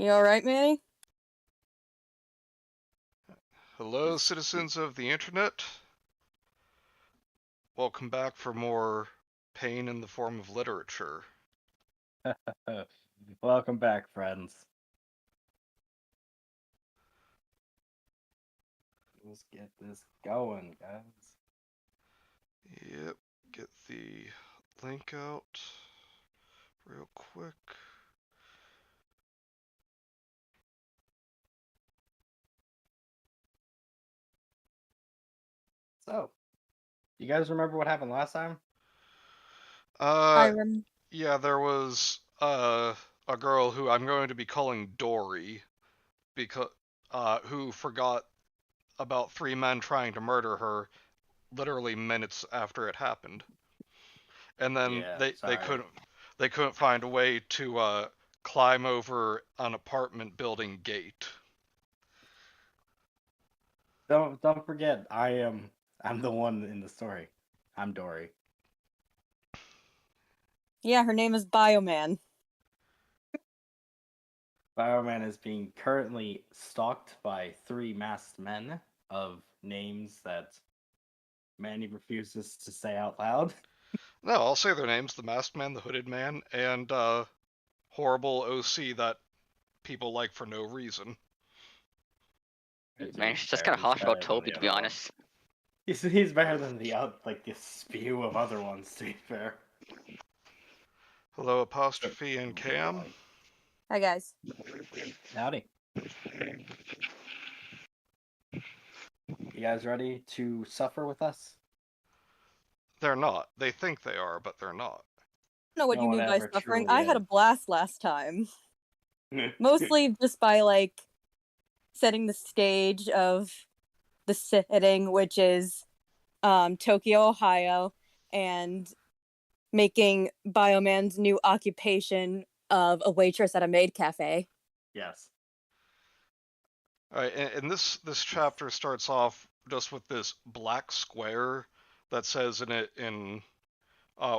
You alright, Manny? Hello, citizens of the internet. Welcome back for more pain in the form of literature. Welcome back, friends. Let's get this going, guys. Yep, get the link out real quick. So, you guys remember what happened last time? Yeah, there was a girl who I'm going to be calling Dory, because who forgot about 3 men trying to murder her literally minutes after it happened. And then Yeah, they couldn't find a way to climb over an apartment building gate. Don't forget, I'm the one in the story. I'm Dory. Yeah, her name is Bioman. Bioman is being currently stalked by 3 masked men of names that Manny refuses to say out loud. No, I'll say their names: the Masked Man, the Hooded Man, and horrible OC that people like for no reason. Man, it's just kind of harsh about Toby, to be honest. He's better than the spew of other ones, to be fair. Hello, Apostrophe and Cam. Hi, guys. Howdy. You guys ready to suffer with us? They're not. They think they are, but they're not. I don't know what No you one mean by ever suffering. truly I had a is. blast last time. Mostly just by, like, setting the stage of the setting, which is Tokyo, Ohio, and making Bioman's new occupation of a waitress at a maid cafe. Yes. All right, and this chapter starts off just with this black square that says in it in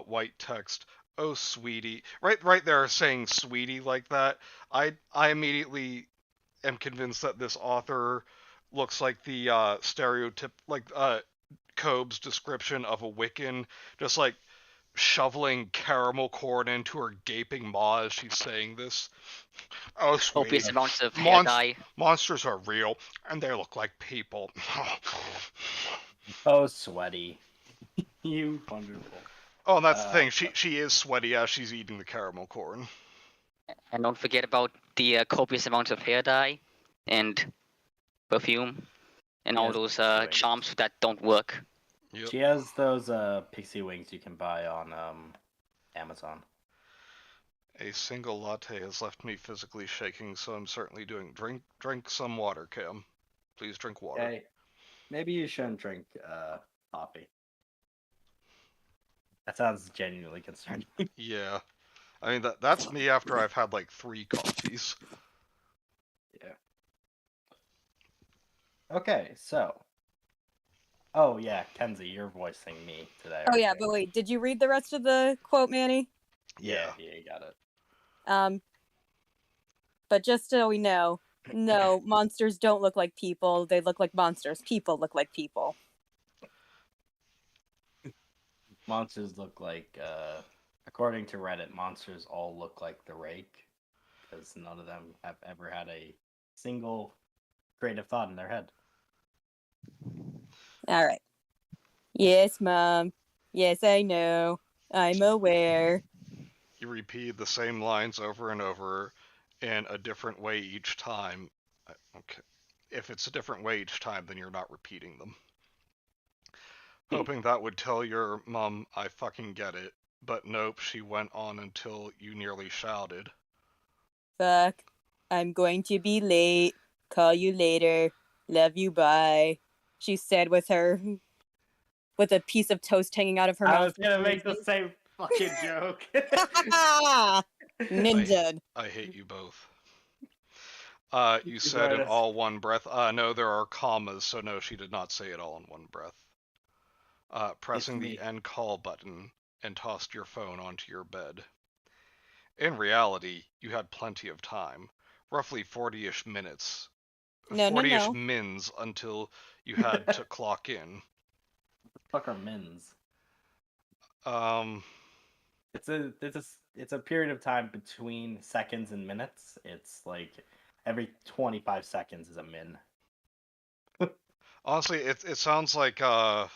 white text, "Oh, sweetie." Right there, saying "sweetie" like that. I immediately am convinced that this author looks like the stereotype, like Cobb's description of a Wiccan, just like shoveling caramel corn into her gaping maw as she's saying this. Oh, sweetie. Copious amounts of hair dye. Monsters are real, and they look like people. Oh, sweaty. You wonderful. Oh, and that's the thing. She is sweaty as she's eating the caramel corn. And don't forget about the copious amounts of hair dye and perfume and all those charms that don't work. Yep. She has those pixie wings you can buy on Amazon. A single latte has left me physically shaking, so I'm certainly doing drink some water, Cam. Please drink water. Okay. Maybe you shouldn't drink coffee. That sounds genuinely concerning. Yeah. I mean, that's me after I've had like 3 coffees. Yeah. Okay, so. Oh, yeah, Kenzie, you're voicing me today. Oh, yeah, but wait, did you read the rest of the quote, Manny? Yeah, you got it. But just so we know, no, monsters don't look like people. They look like monsters. People look like people. Monsters look like, according to Reddit, monsters all look like the Rake, because none of them have ever had a single creative thought in their head. All right. Yes, Mom. Yes, I know. I'm aware. You repeat the same lines over and over in a different way each time. Okay. If it's a different way each time, then you're not repeating them. Hoping that would tell your mom I fucking get it, but nope, she went on until you nearly shouted. Fuck. I'm going to be late. Call you later. Love you, bye. She said with a piece of toast hanging out of her mouth. I was gonna make the same fucking joke. Ninja. I hate you both. You said in all one breath. No, there are commas, so no, she did not say it all in one breath. Pressing the end call button and tossed your phone onto your bed. In reality, you had plenty of time. roughly 40-ish minutes. No, 40-ish mins until you had to clock in. What the fuck are mins? It's a period of time between seconds and minutes. It's like every 25 seconds is a min. Honestly, it sounds like one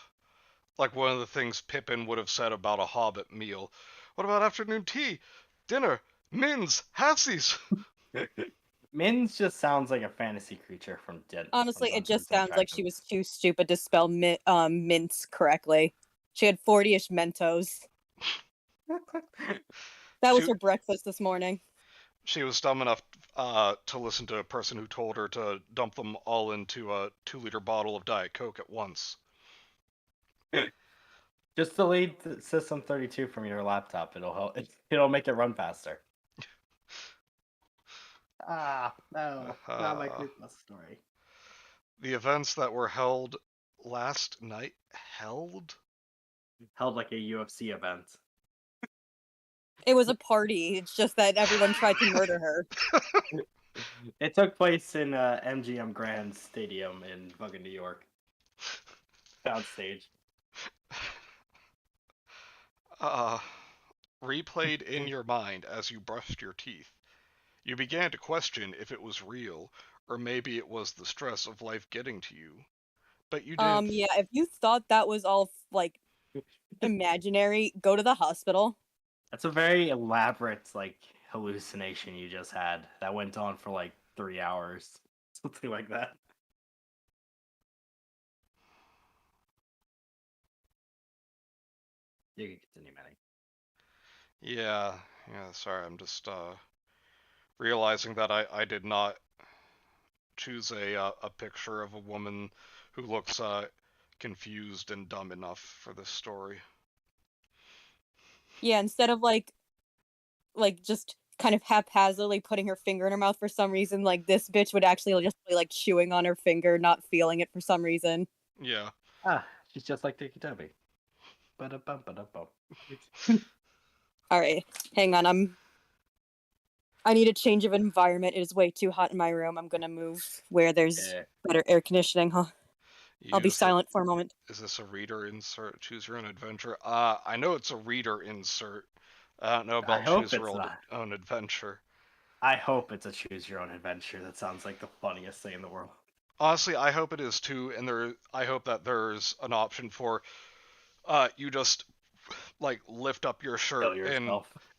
of the things Pippin would have said about a hobbit meal. What about afternoon tea? Dinner? Mins? Halfsies? Mins just sounds like a fantasy creature from Honestly, it just Dungeons and sounds like she was Dragons. too stupid to spell mince correctly. She had 40-ish Mentos. That was She- her breakfast this morning. She was dumb enough to listen to a person who told her to dump them all into a 2-liter bottle of Diet Coke at once. Just delete System 32 from your laptop. It'll help. It'll make it run faster. No, not my Christmas story. The events that were held last night held Held like a UFC event. It was a party. It's just that everyone tried to murder her. It took place in MGM Grand Stadium in fucking New York. Downstage. Replayed in your mind as you brushed your teeth. You began to question if it was real, or maybe it was the stress of life getting to you. But you didn't. Yeah, if you thought that was all like imaginary, go to the hospital. That's a very elaborate hallucination you just had that went on for 3 hours. Something like that. You can continue, Manny. Yeah, sorry, I'm just realizing that I did not choose a picture of a woman who looks confused and dumb enough for this story. Yeah, instead of like just kind of haphazardly putting her finger in her mouth for some reason, like this bitch would actually just be like chewing on her finger, not feeling it for some reason. Yeah. She's just like Tiki Toby. Ba-da-bum-ba-da-bum. All right, hang on. I need a change of environment. It is way too hot in my room. I'm gonna move where there's better air conditioning. Huh? I'll be silent for a moment. Is this a reader insert? Choose your own adventure. I know it's a reader insert. I don't know about choose your own adventure. I hope it's a choose your own adventure. That sounds like the funniest thing in the world. Honestly, I hope it is too, and I hope that there's an option for you just lift up your shirt and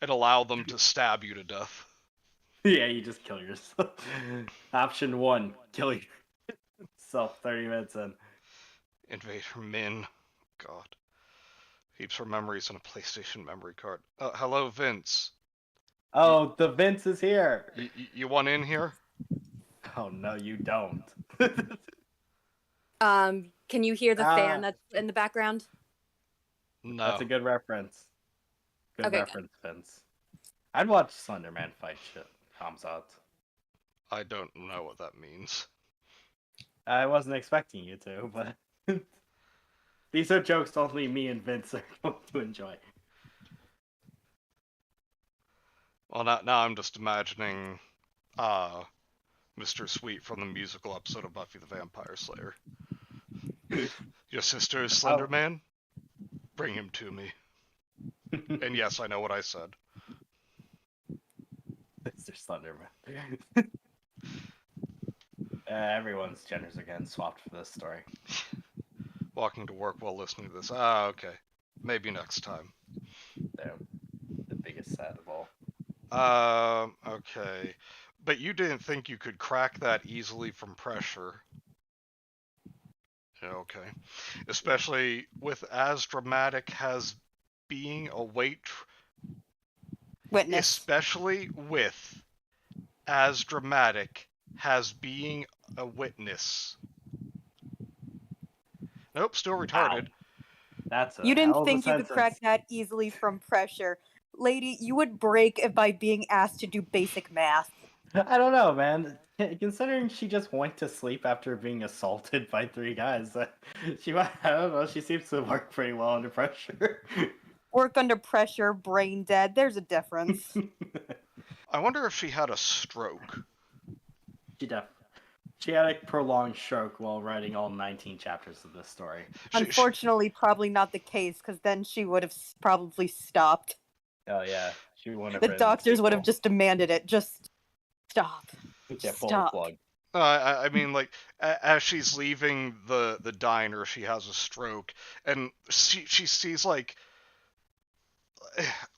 allow them to stab you to death. Yeah, you just kill yourself. Option 1, kill yourself 30 minutes in. Invader Min. God. Keeps her memories on a PlayStation memory card. Hello, Vince. Oh, the Vince is here. You want in here? Oh, no, you don't. Can you hear the fan that's in the background? No. That's a good reference. Good Okay, reference, Vince. I'd watch Slenderman fight shit. Hamzat. I don't know what that means. I wasn't expecting you to, but these are jokes only me and Vince are going to enjoy. Well, now I'm just imagining Mr. Sweet from the musical episode of Buffy the Vampire Slayer. Your sister is Slender Man? Bring him to me. And yes, I know what I said. Mr. Slenderman. Everyone's genders are getting swapped for this story. Walking to work while listening to this. Okay. Maybe next time. Damn. The biggest sad of all. Okay. But you didn't think you could crack that easily from pressure. Okay. Especially with as dramatic as being a witness. Especially with as dramatic as being a witness. Nope, still retarded. Wow. That's you didn't think you could crack that easily from pressure. Lady, you would break by being asked to do basic math. I don't know, man. Considering she just went to sleep after being assaulted by 3 guys, I don't know, she seems to work pretty well under pressure. Work under pressure, brain dead, there's a difference. I wonder if she had a stroke. She had a prolonged stroke while writing all 19 chapters of this story. Unfortunately, probably not the case, because then she would have probably stopped. Oh yeah, she wouldn't have. The written doctors would have sequel. just demanded it. Just stop. Yeah, pull the Stop. plug. I mean, like, as she's leaving the diner, she has a stroke, and she sees like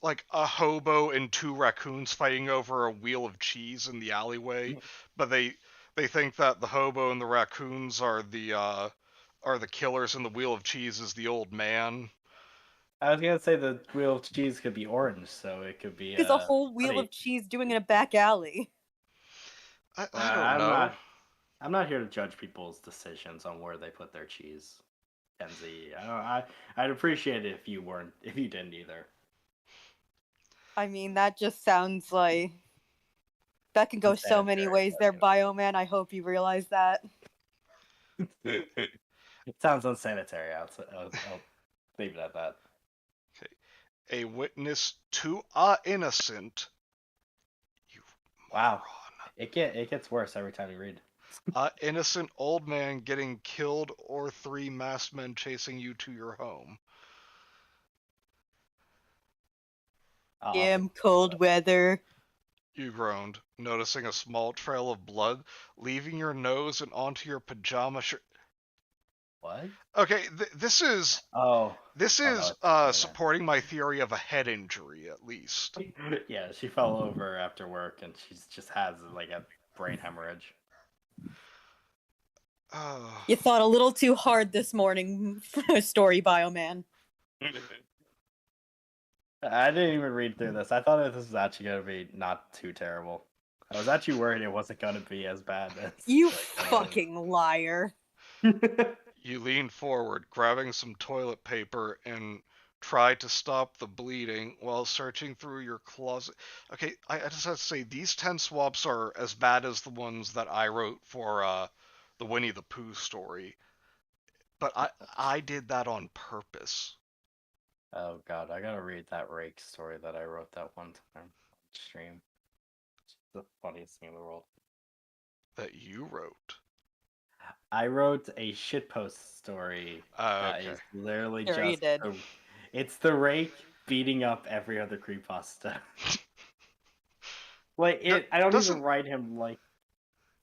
a hobo and two raccoons fighting over a wheel of cheese in the alleyway, but they think that the hobo and the raccoons are the killers, and the wheel of cheese is the old man. I was gonna say the wheel of cheese could be orange, so it could be. There's a whole wheel honey. of cheese doing in a back alley. I don't know. I'm not here to judge people's decisions on where they put their cheese, Kenzie. I'd appreciate it if you didn't either. I mean, that just sounds like that can go so many ways there, Bioman. I hope you realize that. It sounds unsanitary. I'll leave it at that. Okay. A witness to innocent. You Wow. moron. It gets worse every time you read. Innocent old man getting killed, or 3 masked men chasing you to your home. Damn cold weather. You groaned, noticing a small trail of blood leaving your nose and onto your pajama shirt. What? Okay, this is supporting my theory of a head injury, at least. Yeah, she fell over after work, and she just has like a brain hemorrhage. You thought a little too hard this morning, story Bioman. I didn't even read through this. I thought that this was actually going to be not too terrible. I was actually worried it wasn't going to be as bad as... You fucking liar. You leaned forward, grabbing some toilet paper, and tried to stop the bleeding while searching through your closet. Okay, I just have to say, these 10 swabs are as bad as the ones that I wrote for the Winnie the Pooh story. But I did that on purpose. Oh god, I gotta read that rake story that I wrote that one time on stream. It's the funniest thing in the world. That you wrote? I wrote a shitpost story that Okay. is literally Sure you just... did. It's the rake beating up every other creepypasta. Like, I don't even write him like...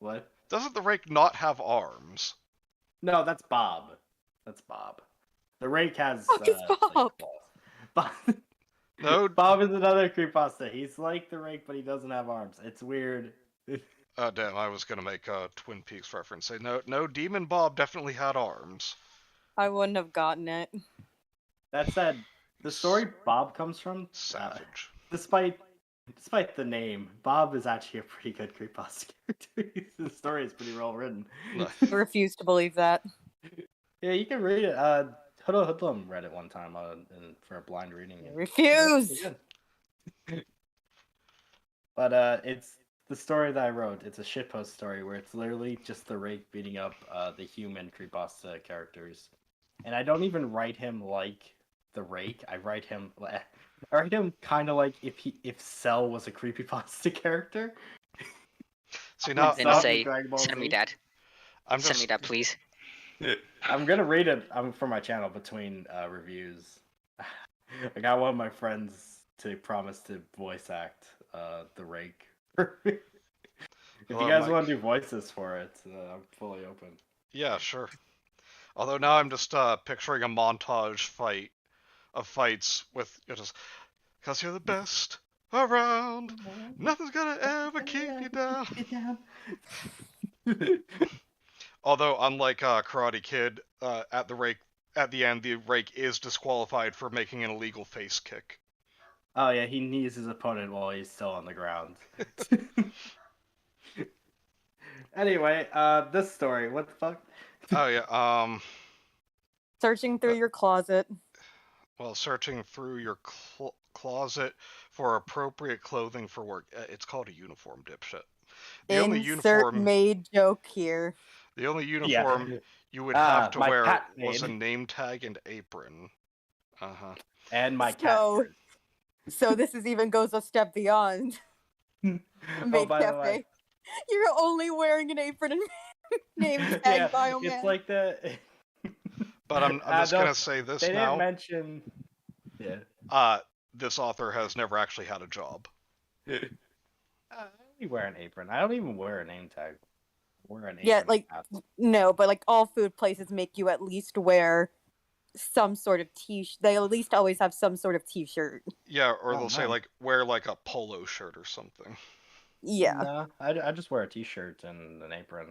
What? Doesn't the rake not have arms? No, that's Bob. That's Bob. The rake has... Fuck is Bob? Bob. No. Bob is another creepypasta. He's like the rake, but he doesn't have arms. It's weird. Oh, damn, I was going to make a Twin Peaks reference. Say, no, Demon Bob definitely had arms. I wouldn't have gotten it. That said, the story Bob comes from... Savage. Despite the name, Bob is actually a pretty good creepypasta character. The story is pretty well written. No. I refuse to believe that. Yeah, you can read it. Huddle Hoodlum read it one time for a blind reading. I refuse! But it's the story that I wrote. It's a shitpost story where it's literally just the rake beating up the human creepypasta characters. And I don't even write him like the rake. I write him kind of like if Cell was a creepypasta character. See, now... Then say, send me that. Send me that, please. I'm gonna read it for my channel between reviews. I got one of my friends to promise to voice act the rake. If you guys want to do voices for it, I'm fully open. Yeah, sure. Although now I'm just picturing a montage of fights with just, cause you're the best around, nothing's gonna ever keep you down. Although, unlike Karate Kid, at the end, the rake is disqualified for making an illegal face kick. Oh yeah, he knees his opponent while he's still on the ground. Anyway, this story, what the fuck? Oh yeah, Searching through your closet. Well, searching through your closet for appropriate clothing for work. It's called a uniform, dipshit. Insert made joke here. The only uniform you would have to wear was a made. name tag and apron. Uh-huh. And my cat. So this even goes a step beyond. Oh, by the way, You're only wearing an apron and name tag Bioman. It's like the. But I'm just gonna say this they now. didn't mention. Yeah. This author has never actually had a job. I only wear an apron. I don't even wear a name tag. I wear an apron. Yeah, like no, but like all food places make you at least wear some sort of t-shirt. They at least always have some sort of t-shirt. Yeah, or Oh, they'll say nice. like wear like a polo shirt or something. Yeah. No, I just wear a t-shirt and an apron.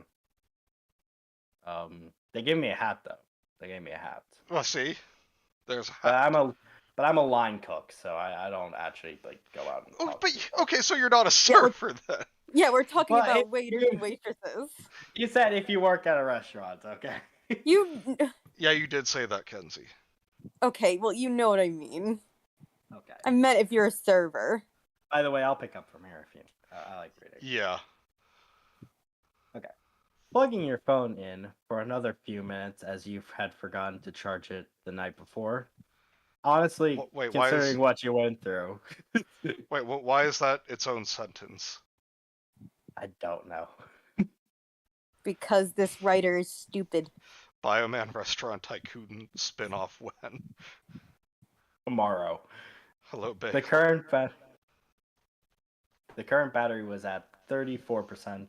They gave me a hat though. They gave me a hat. Well, see, there's a hat. But I'm a line cook, so I don't actually like go out and talk to people. Okay, so you're not a server then. Yeah, we're talking Well, about waiters and waitresses. You said if you work at a restaurant, okay? You Yeah, you did say that, Kenzie. okay? Well, you know what I mean. Okay. I meant if you're a server. By the way, I'll pick up from here if you. I like reading. Yeah. Okay. Plugging your phone in for another few minutes as you've had forgotten to charge it the night before. Honestly, Wait, considering what you went through. Wait, why is that its own sentence? I don't know. Because this writer is stupid. Bioman Restaurant Tycoon spin-off when? Tomorrow. Hello, babe. The current battery was at 34%.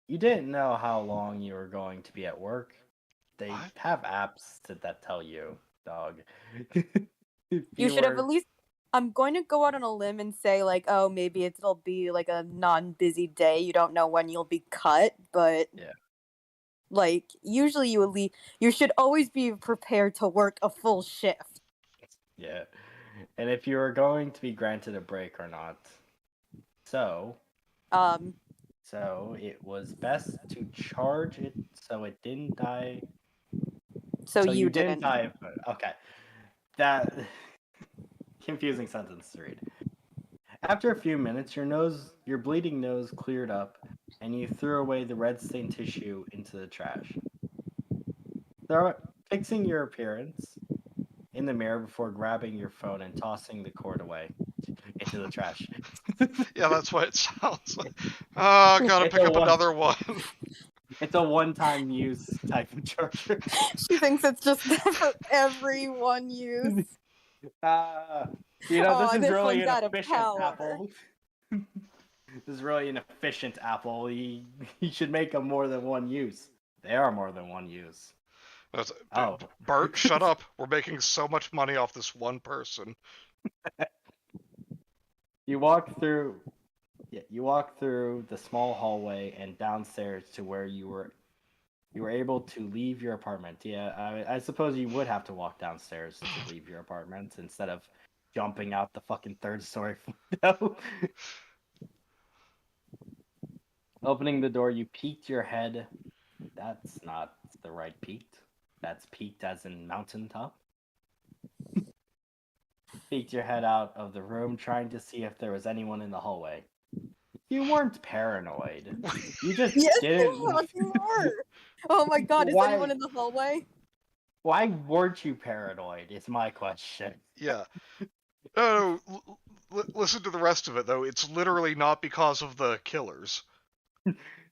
You didn't know how long you were going to be at work. They have apps that tell you, dog. You should have at least. I'm going to go out on a limb and say like, oh, maybe it'll be like a non-busy day. You don't know when you'll be cut, but yeah. Like usually you should always be prepared to work a full shift. Yeah. And if you are going to be granted a break or not. So it was best to charge it so it didn't die. So you didn't die. Okay. That confusing sentence to read. After a few minutes, your bleeding nose cleared up, and you threw away the red stained tissue into the trash. Fixing your appearance in the mirror before grabbing your phone and tossing the cord away into the trash. Yeah, that's what it sounds like. Oh, gotta pick up another one. It's a one-time use type of charger. She thinks it's just for everyone use. This is really an efficient Apple. This is really an efficient Apple. You should make them more than one use. They are more than one use. Bert, shut up. We're making so much money off this one person. You walk through the small hallway and downstairs to where you were able to leave your apartment. Yeah, I suppose you would have to walk downstairs to leave your apartment instead of jumping out the fucking third story window. Opening the door, you peeked your head. That's not the right peeked. That's peeked as in mountaintop. Peeked your head out of the room, trying to see if there was anyone in the hallway. You weren't paranoid. You just didn't. You were. Oh my god, is anyone in the hallway? Why weren't you paranoid? Is my question. Yeah. No, listen to the rest of it, though. It's literally not because of the killers.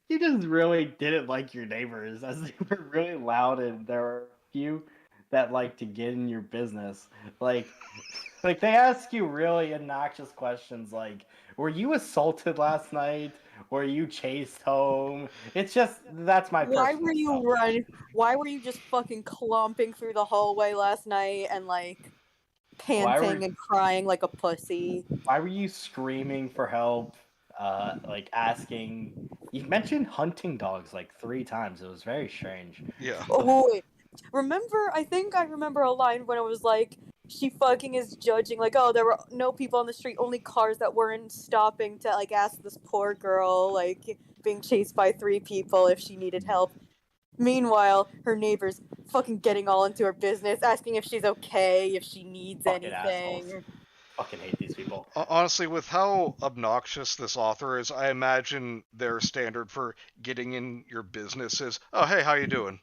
You just really didn't like your neighbors, as they were really loud, and there were a few that like to get in your business. Like they ask you really obnoxious questions like, were you assaulted last night? Were you chased home? It's just, that's my Why were you just fucking clomping through the hallway last night and like panting and crying like a pussy? Why were you screaming for help? Like asking. You mentioned hunting dogs like 3 times. It was very strange. Yeah. Oh wait. I think I remember a line when it was like, she fucking is judging, like, oh, there were no people on the street, only cars that weren't stopping to, like, ask this poor girl, like, being chased by 3 people if she needed help. Meanwhile, her neighbor's fucking getting all into her business, asking if she's okay, if she needs fucking anything. Assholes. Fucking hate these people. Honestly, with how obnoxious this author is, I imagine their standard for getting in your business is, oh, hey, how you doing?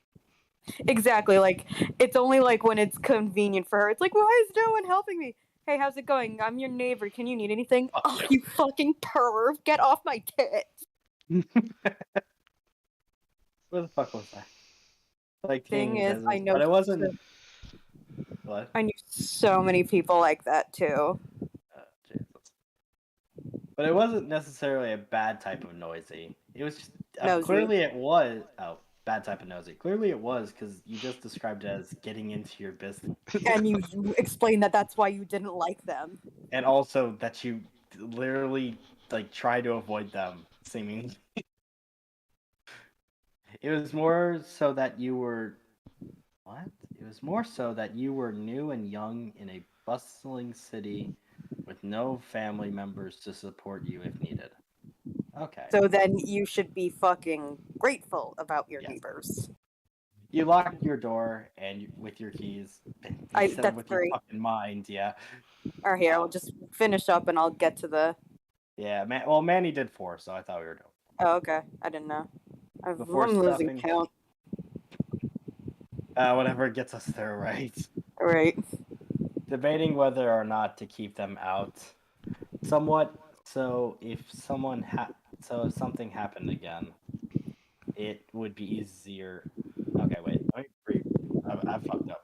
Exactly, like, it's only like when it's convenient for her. It's like, why is no one helping me? Hey, how's it going? I'm your neighbor. Can you need anything? Oh, you fucking perv. Get off my tits. Where the fuck was I? Like Thing King is, I business, know but it wasn't. What? I knew so many people like that too. Jesus. But it wasn't necessarily a bad type of noisy. It was just Nosy. clearly it was. Oh, bad type of nosy. Clearly it was because you just described it as getting into your business, And you explained that that's why you didn't like them. and also that you literally like try to avoid them. Seemingly, it was more so that you were. What? It was more so that you were new and young in a bustling city with no family members to support you if needed. Okay. So then you should be fucking grateful about your Yes. neighbors. You lock your door and with your keys instead of That's with your great. fucking mind. Yeah. Or here, I'll just finish up and I'll get to the. Yeah. Man. Well, Manny did 4, so I thought we were doing. Oh, okay. I didn't know. Before I'm losing stuffing. count. Whatever gets us there, right? Right. Debating whether or not to keep them out. Somewhat. So if something happened again, it would be easier. Okay, wait. I fucked up.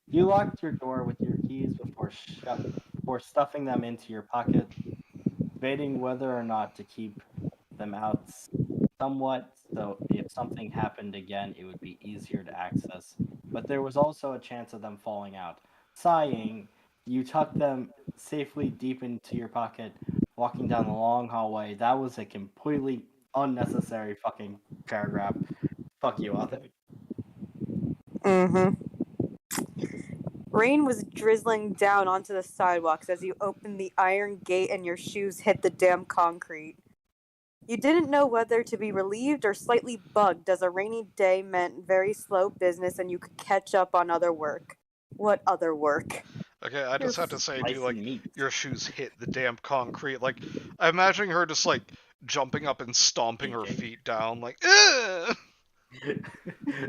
You locked your door with your keys before stuffing them into your pocket, debating whether or not to keep them out somewhat, so if something happened again, it would be easier to access. But there was also a chance of them falling out. Sighing, you tucked them safely deep into your pocket, walking down the long hallway. That was a completely unnecessary fucking paragraph. Fuck you, author. Mm-hmm. Rain was drizzling down onto the sidewalks as you opened the iron gate and your shoes hit the damn concrete. You didn't know whether to be relieved or slightly bugged, as a rainy day meant very slow business and you could catch up on other work. What other work? Okay, I just have to say, do like Slicing meat. your shoes hit the damn concrete? Like, I'm imagining her just like jumping up and stomping her Thinking. feet down, like, ugh!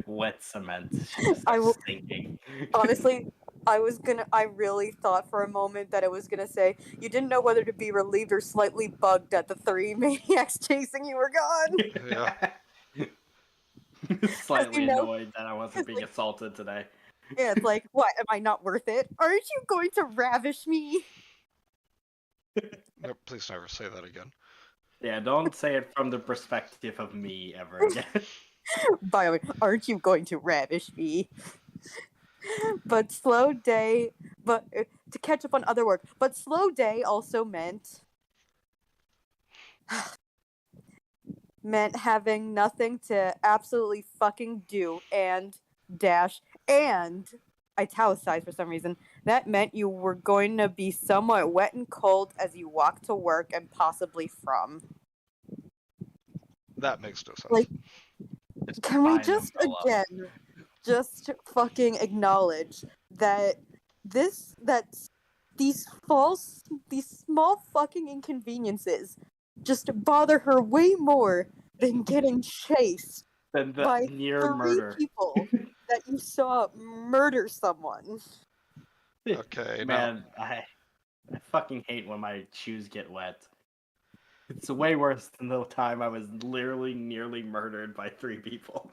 Wet cement. She just I starts will- stinking. Honestly, I really thought for a moment that it was gonna say, you didn't know whether to be relieved or slightly bugged at the 3 maniacs chasing you were gone. Yeah. Slightly know, annoyed that I wasn't being assaulted today. Yeah, it's like, what, am I not worth it? Aren't you going to ravish me? No, please never say that again. Yeah, don't say it from the perspective of me ever again. By the way, aren't you going to ravish me? But slow day, but to catch up on other work. But slow day also meant having nothing to absolutely fucking do and italicized for some reason. That meant you were going to be somewhat wet and cold as you walked to work and possibly from. That makes no sense. Like, can we Fine just umbrella. again just fucking acknowledge that these small fucking inconveniences just bother her way more than getting chased Then the by near 3 murder. people that you saw murder someone. Okay, Man, I fucking hate when my shoes get wet. It's way worse than the time I was literally nearly murdered by 3 people.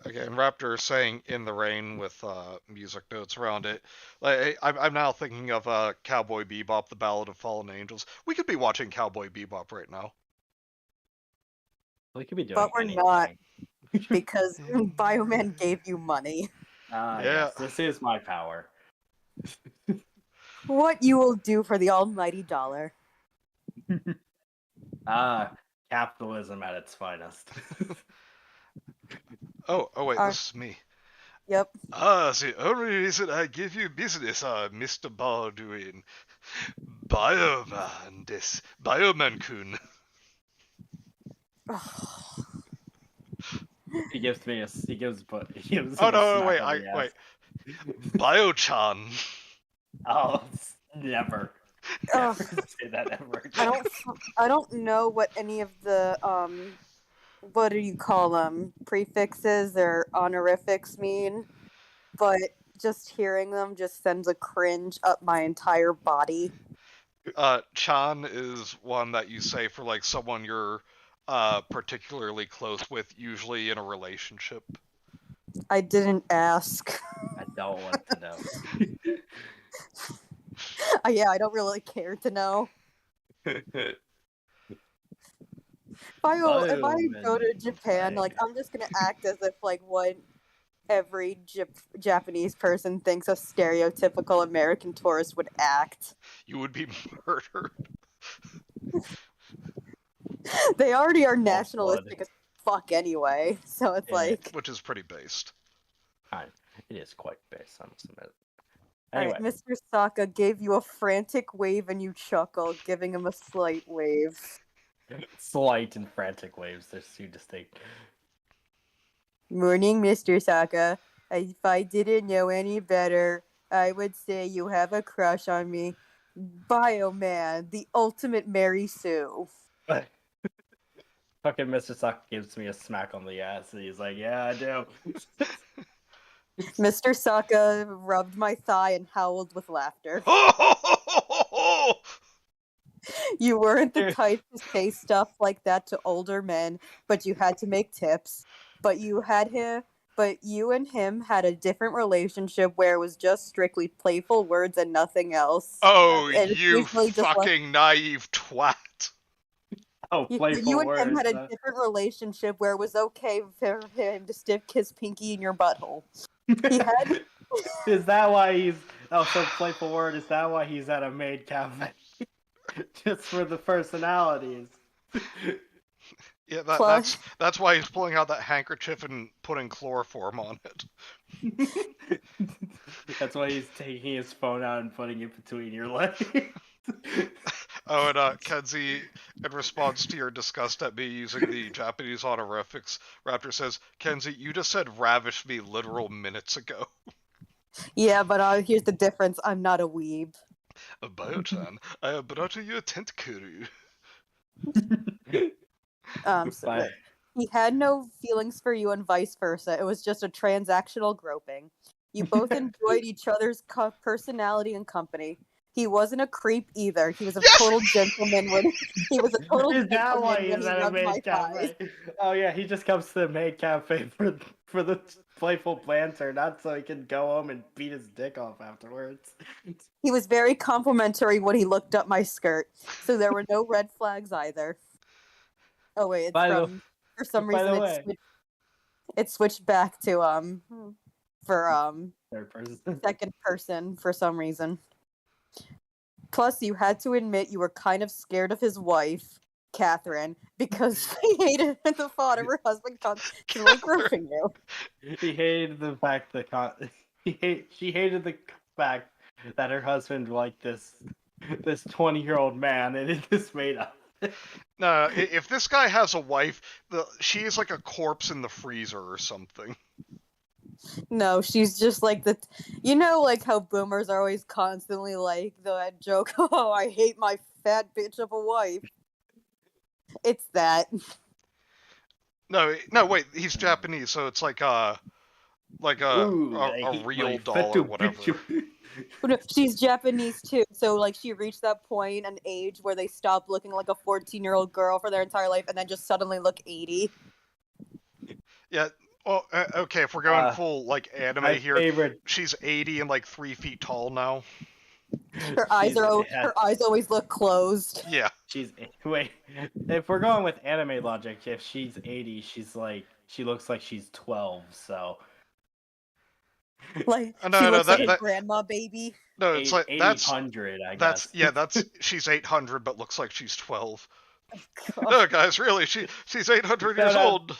Okay, and Raptor saying "In the Rain" with music notes around it. Like, I'm now thinking of Cowboy Bebop, The Ballad of Fallen Angels. We could be watching Cowboy Bebop right now. We could be doing But we're anything. not, because Bioman gave you money. Yeah. Yes, this is my power. What you will do for the almighty dollar. Capitalism at its finest. Oh wait, this is me. Yep. The only reason I give you business, Mr. Baldwin. Bioman-kun. He gives me he gives Oh him a no, smack wait, on the ass. wait. Bio-chan. Oh, never. Ugh. Never say that ever. I don't know what any of the what do you call them, prefixes or honorifics mean, but just hearing them just sends a cringe up my entire body. Chan is one that you say for like someone you're particularly close with, usually in a relationship. I didn't ask. I don't want to know. Yeah, I don't really care to know. If I go to Japan, like I'm just gonna act as if like what every Japanese person thinks a stereotypical American tourist would act. You would be murdered. They already are nationalistic as fuck anyway, so it's like. Which is pretty based. It is quite based, I must admit. Anyway. All right, Mr. Saka gave you a frantic wave and you chuckle, giving him a slight wave. Slight and frantic waves, they're too distinct. Morning, Mr. Saka. If I didn't know any better, I would say you have a crush on me. Bioman, the ultimate Mary Sue. Fucking Mr. Saka gives me a smack on the ass and he's like, yeah, I do. Mr. Saka rubbed my thigh and howled with laughter. You weren't the type to say stuff like that to older men, but you had to make tips. But you and him had a different relationship where it was just strictly playful words and nothing else. Oh, you fucking naive twat. Oh, playful you and words. him had a different relationship where it was okay for him to stick his pinky in your butthole. He had... Is that why he's... Oh, so playful word, is that why he's at a maid cafe? Just for the personalities. Yeah, that's why he's pulling out that handkerchief and putting chloroform on it. That's why he's taking his phone out and putting it between your legs. Oh, and Kenzie, in response to your disgust at me using the Japanese honorifics, Raptor says, Kenzie, you just said ravish me literal minutes ago. Yeah, but here's the difference. I'm not a weeb. Bio-chan, I have brought you a tentkuru. So he had no feelings for you and vice versa. It was just a transactional groping. You both enjoyed each other's personality and company. He wasn't a creep either. He was a total gentleman when he was a total Is that gentleman why when he's he at a rubbed my maid cafe? Oh yeah, he just comes to the maid cafe for the playful banter, not so he can go home and beat his dick off afterwards. He was very complimentary when he looked up my skirt, so there were no red flags either. Oh wait, for some reason it switched back to third person. Second person for some reason. Plus, you had to admit you were kind of scared of his wife, Catherine, because she hated the thought of her husband constantly groping you. He hated the fact that she hated the fact that her husband liked this 20-year-old man, and it just made up. No, if this guy has a wife, she's like a corpse in the freezer or something. No, she's just like like how boomers are always constantly like that joke, oh, I hate my fat bitch of a wife. It's that. No, wait, he's Japanese, so it's like a real doll or whatever. She's Japanese too, so like she reached that point, an age where they stop looking like a 14-year-old girl for their entire life and then just suddenly look 80. Yeah, well, okay, if we're going full like anime here, she's 80 and like 3 feet tall now. Her eyes always look closed. Yeah. Wait, if we're going with anime logic, if she's 80, she looks like she's 12, so. Like she looks like a grandma baby. No, it's like 800, I guess. She's 800 but looks like she's 12. Oh, no, guys, really, she's 800 years old.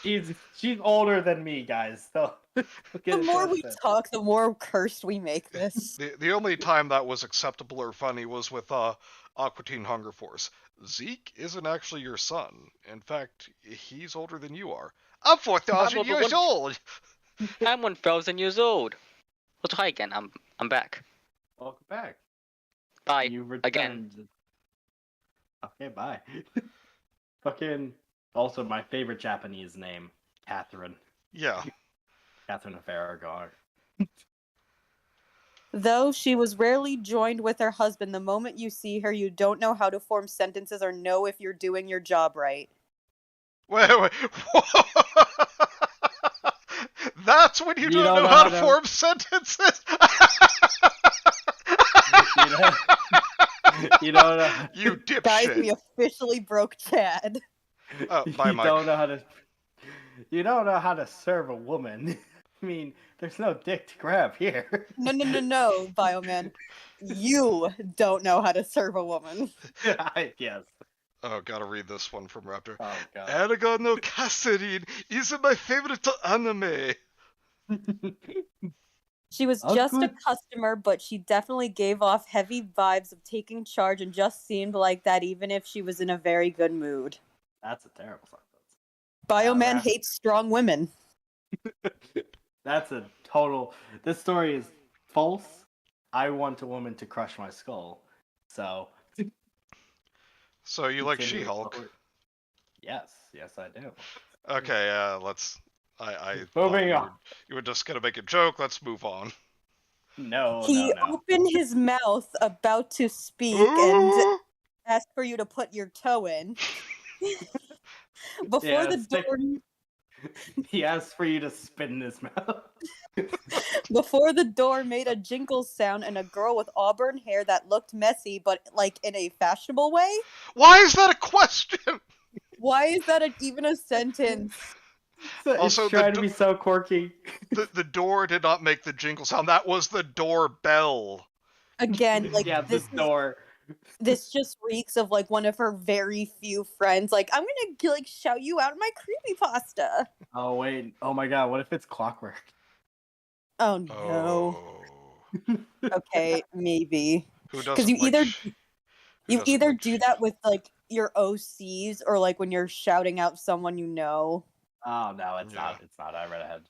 She's older than me, guys. So the more we talk, the more cursed we make this. The only time that was acceptable or funny was with Aqua Teen Hunger Force. Zeke isn't actually your son. In fact, he's older than you are. I'm 4,000 years old. I'm 1,000 years old. Let's try again. I'm back. Welcome back. Bye. Again. Okay, bye. Fucking. Also, my favorite Japanese name, Catherine. Yeah. Catherine of Aragon. Though she was rarely joined with her husband, the moment you see her, you don't know how to form sentences or know if you're doing your job right. Wait. That's when you don't know how to form sentences. You don't know. You dipshit. Guys, we officially broke Chad. Bye, Mike. You don't know how to serve a woman. I mean, there's no dick to grab here. No, Bioman. You don't know how to serve a woman. Yes. Oh, gotta read this one from Raptor. Oh, God. Aragon no Catherine is my favorite anime. She was just a customer, but she definitely gave off heavy vibes of taking charge and just seemed like that even if she was in a very good mood. That's a terrible sentence. Bioman hates strong women. That's a total... This story is false. I want a woman to crush my skull. So... So you like She-Hulk? Yes, I do. Okay, let's... Moving on. You were just gonna make a joke, let's move on. No. He opened his mouth about to speak and asked for you to put your toe in. Before the door... He asked for you to spit in his mouth. Before the door made a jingle sound and a girl with auburn hair that looked messy, but like in a fashionable way? Why is that a question? Why is that even a sentence? Also, it's trying to be so quirky. The door did not make the jingle sound. That was the doorbell. Again, like this door. This just reeks of like one of her very few friends. Like, I'm gonna like shout you out in my creepypasta. Oh wait! Oh my god! What if it's Clockwork? Oh no. Okay, maybe. Because you either do that with like your OCs or like when you're shouting out someone you know. Oh no, it's not. It's not. I read ahead.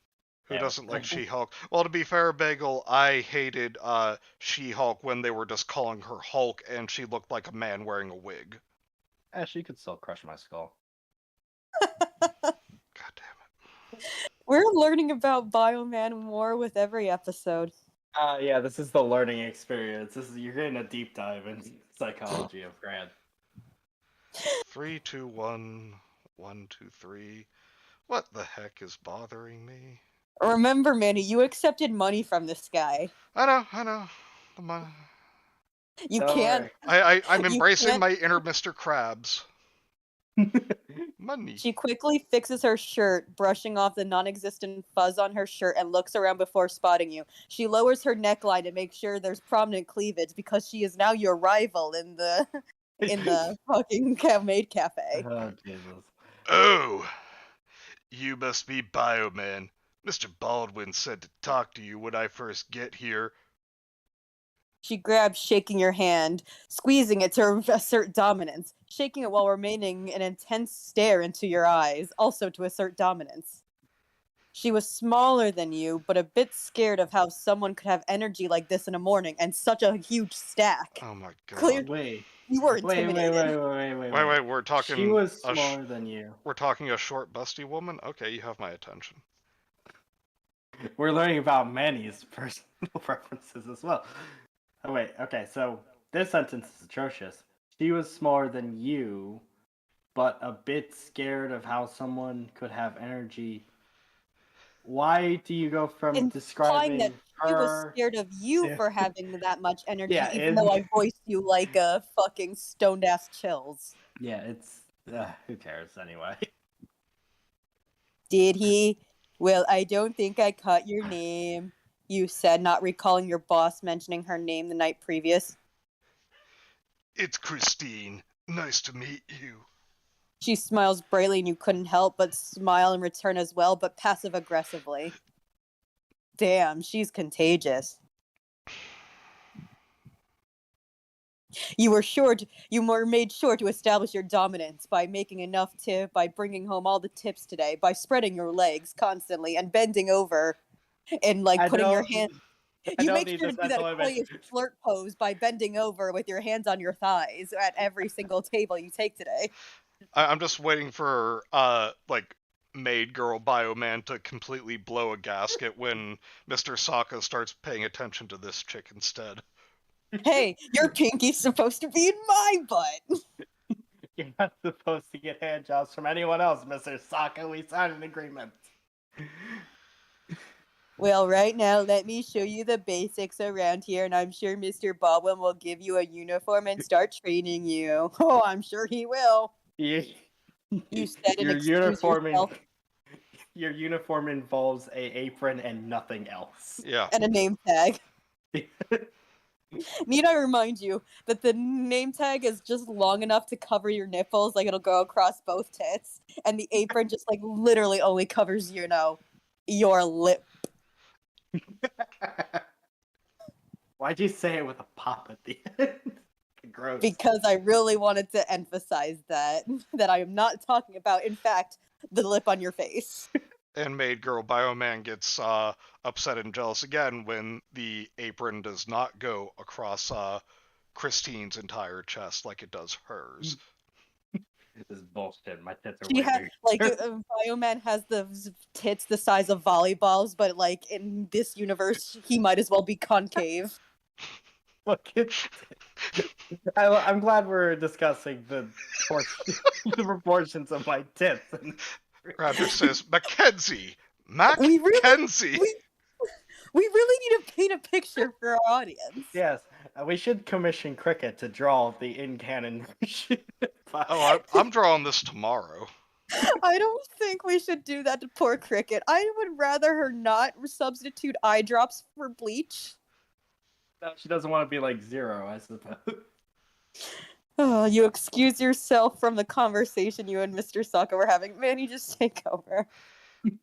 Who doesn't like She-Hulk? Well, to be fair, Bagel, I hated She-Hulk when they were just calling her Hulk and she looked like a man wearing a wig. She could still crush my skull. God damn it. We're learning about Bioman more with every episode. Yeah, this is the learning experience. You're getting a deep dive into psychology of Grant. 3, 2, 1, 1, 2, 3. What the heck is bothering me? Remember, Manny, you accepted money from this guy. I know. The money. You can't. I'm embracing my inner Mr. Krabs. Money. She quickly fixes her shirt, brushing off the non-existent fuzz on her shirt, and looks around before spotting you. She lowers her neckline to make sure there's prominent cleavage because she is now your rival in the fucking maid cafe. Oh Jesus! Oh, you must be Bioman. Mr. Baldwin said to talk to you when I first get here. She grabs, shaking your hand, squeezing it to assert dominance, shaking it while remaining an intense stare into your eyes, also to assert dominance. She was smaller than you, but a bit scared of how someone could have energy like this in a morning and such a huge stack. Oh my god. Wait. You were intimidated. Wait, we're talking... She was smaller than you. We're talking a short, busty woman? Okay, you have my attention. We're learning about Manny's personal preferences as well. Oh, wait, okay, so this sentence is atrocious. She was smaller than you, but a bit scared of how someone could have energy. Why do you go from describing that her... She was scared of you for having that much energy, even though I voiced you like a fucking stoned-ass chills. Yeah, it's... who cares, anyway? Did he? Well, I don't think I caught your name. You said, not recalling your boss mentioning her name the night previous. It's Christine. Nice to meet you. She smiles brightly and you couldn't help but smile in return as well, but passive-aggressively. Damn, she's contagious. You were made sure to establish your dominance by making enough by bringing home all the tips today, by spreading your legs constantly and bending over. And like putting your hand, you make sure to do that equally flirt pose by bending over with your hands on your thighs at every single table you take today. I'm just waiting for like maid girl bioman to completely blow a gasket when Mr. Sokka starts paying attention to this chick instead. Hey, your pinky's supposed to be in my butt. You're not supposed to get hand jobs from anyone else, Mr. Sokka. We signed an agreement. Well, right now, let me show you the basics around here, and I'm sure Mr. Baldwin will give you a uniform and start training you. Oh, I'm sure he will. You said an your excuse uniform yourself. Your uniform involves a apron and nothing else. Yeah. And a name tag. Need I remind you that the name tag is just long enough to cover your nipples, like it'll go across both tits, and the apron just like literally only covers, your lip. Why'd you say it with a pop at the end? Gross. Because I really wanted to emphasize that I am not talking about, in fact, the lip on your face. And maid girl bioman gets upset and jealous again when the apron does not go across Christine's entire chest like it does hers. This is bullshit. My tits are She way had, bigger. Bioman has the tits the size of volleyballs, but like in this universe, he might as well be concave. I'm glad we're discussing the proportions of my tits. Raptor says, Mackenzie! We Mackenzie! really need to paint a picture for our audience. Yes, we should commission Cricket to draw the in-canon version. Oh, I'm drawing this tomorrow. I don't think we should do that to poor Cricket. I would rather her not substitute eye drops for bleach. No, she doesn't want to be like Zero, I suppose. Oh, you excuse yourself from the conversation you and Mr. Sokka were having. Man, you just take over.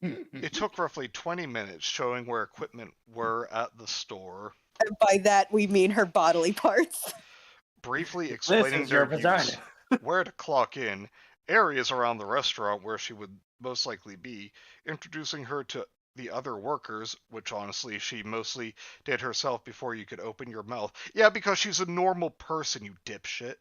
It took roughly 20 minutes showing where equipment were at the store. And by that, we mean her bodily parts. Briefly explaining This is your their vagina. use, where to clock in, areas around the restaurant where she would most likely be, introducing her to the other workers, which honestly she mostly did herself before you could open your mouth. Yeah, because she's a normal person, you dipshit.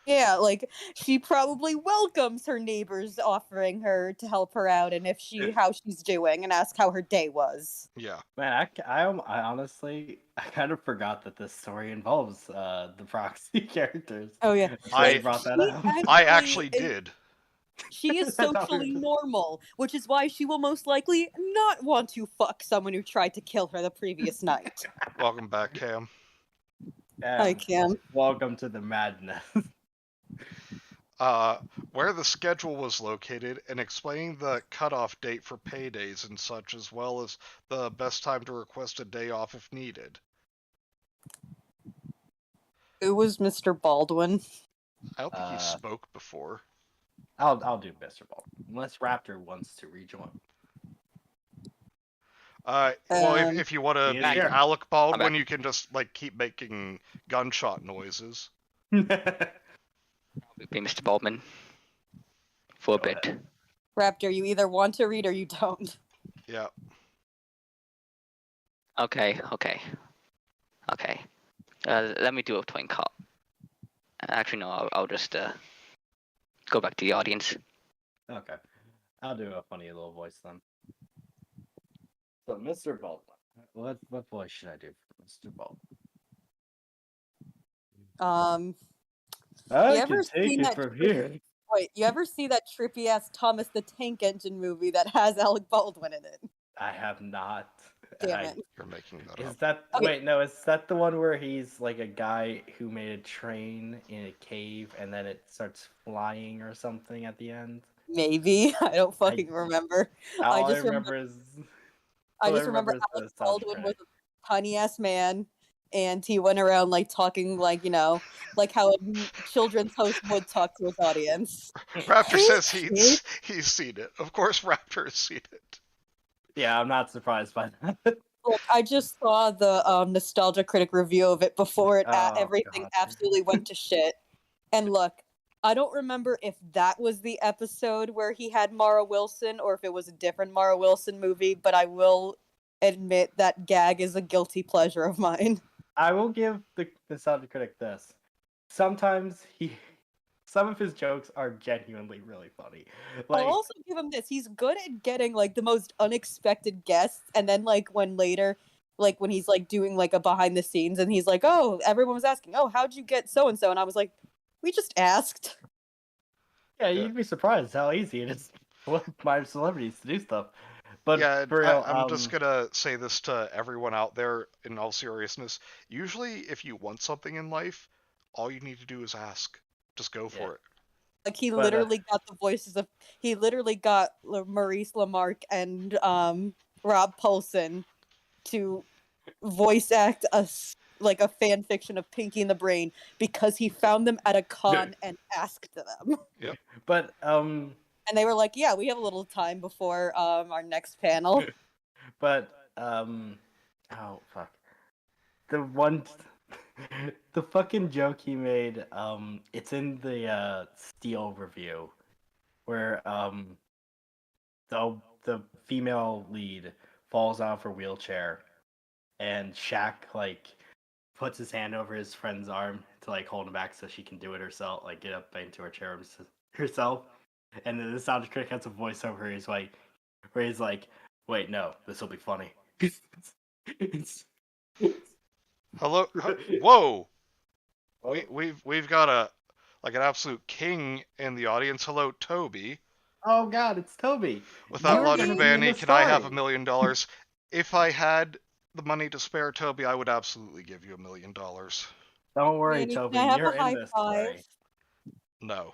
Yeah, like, she probably welcomes her neighbors offering her to help her out and how she's doing and ask how her day was. Yeah. Man, I honestly, I kind of forgot that this story involves the proxy characters. Oh, yeah. I brought that up. I actually did. She is socially normal, which is why she will most likely not want to fuck someone who tried to kill her the previous night. Welcome back, Cam. Hi, Cam. Welcome to the madness. Where the schedule was located and explaining the cutoff date for paydays and such, as well as the best time to request a day off if needed. Who was Mr. Baldwin? I don't think he spoke before. I'll do Mr. Baldwin, unless Raptor wants to rejoin. Well, if you want to be Alec Baldwin, you can just like keep making gunshot noises. Be Mr. Baldwin for a bit. Raptor, you either want to read or you don't. Yeah. Okay. Let me do a twin call. Actually, no. I'll just go back to the audience. Okay, I'll do a funny little voice then. So, Mr. Baldwin, what voice should I do for Mr. Baldwin? I can take it from here. Wait, you ever see that trippy ass Thomas the Tank Engine movie that has Alec Baldwin in it? I have not. Damn it. You're making that Is up. that Okay. wait? No, is that the one where he's like a guy who made a train in a cave and then it starts flying or something at the end? Maybe. I don't fucking remember. All I just remember is I all just remember is Alec the Baldwin soundtrack. was a punny ass man, and he went around like talking like like how a children's host would talk to his audience. Raptor Hey, says kid. he's seen it. Of course, Raptor has seen it. Yeah, I'm not surprised by that. Look, I just saw the Nostalgia Critic review of it before Oh, everything God. absolutely went to shit. And look, I don't remember if that was the episode where he had Mara Wilson or if it was a different Mara Wilson movie, but I will admit that gag is a guilty pleasure of mine. I will give the Nostalgia Critic this. Sometimes some of his jokes are genuinely really funny. I'll also give him this. He's good at getting like the most unexpected guests, and then like when he's like doing like a behind the scenes and he's like, "Oh, everyone was asking, "Oh, how'd you get so and so?" And I was like, "We just asked." Yeah, you'd be surprised how easy it is for minor celebrities to do stuff. But yeah, for real, I'm just gonna say this to everyone out there in all seriousness. Usually, if you want something in life, all you need to do is ask. Just go for it. Like he But, literally got the voices of Maurice LaMarche and Rob Paulson to voice act like a fan fiction of Pinky and the Brain because he found them at a con and asked them. Yep. But And they were like, "Yeah, we have a little time before our next panel." But oh fuck, the one, the fucking joke he made. It's in the Steel review, where the female lead falls off her wheelchair, and Shaq like puts his hand over his friend's arm to like hold him back so she can do it herself, like get up into her chair herself. And then the sound critic has a voiceover. Where he's like, "Wait, no, this will be funny." Hello. Whoa. We've got an absolute king in the audience. Hello, Toby. Oh God, it's Toby. Without You're logic, being- Vanny, can I have $1 million? If I had the money to spare, Toby, I would absolutely give you $1 million. Don't worry, Manny, Toby. can I have You're a high in this five? story. No.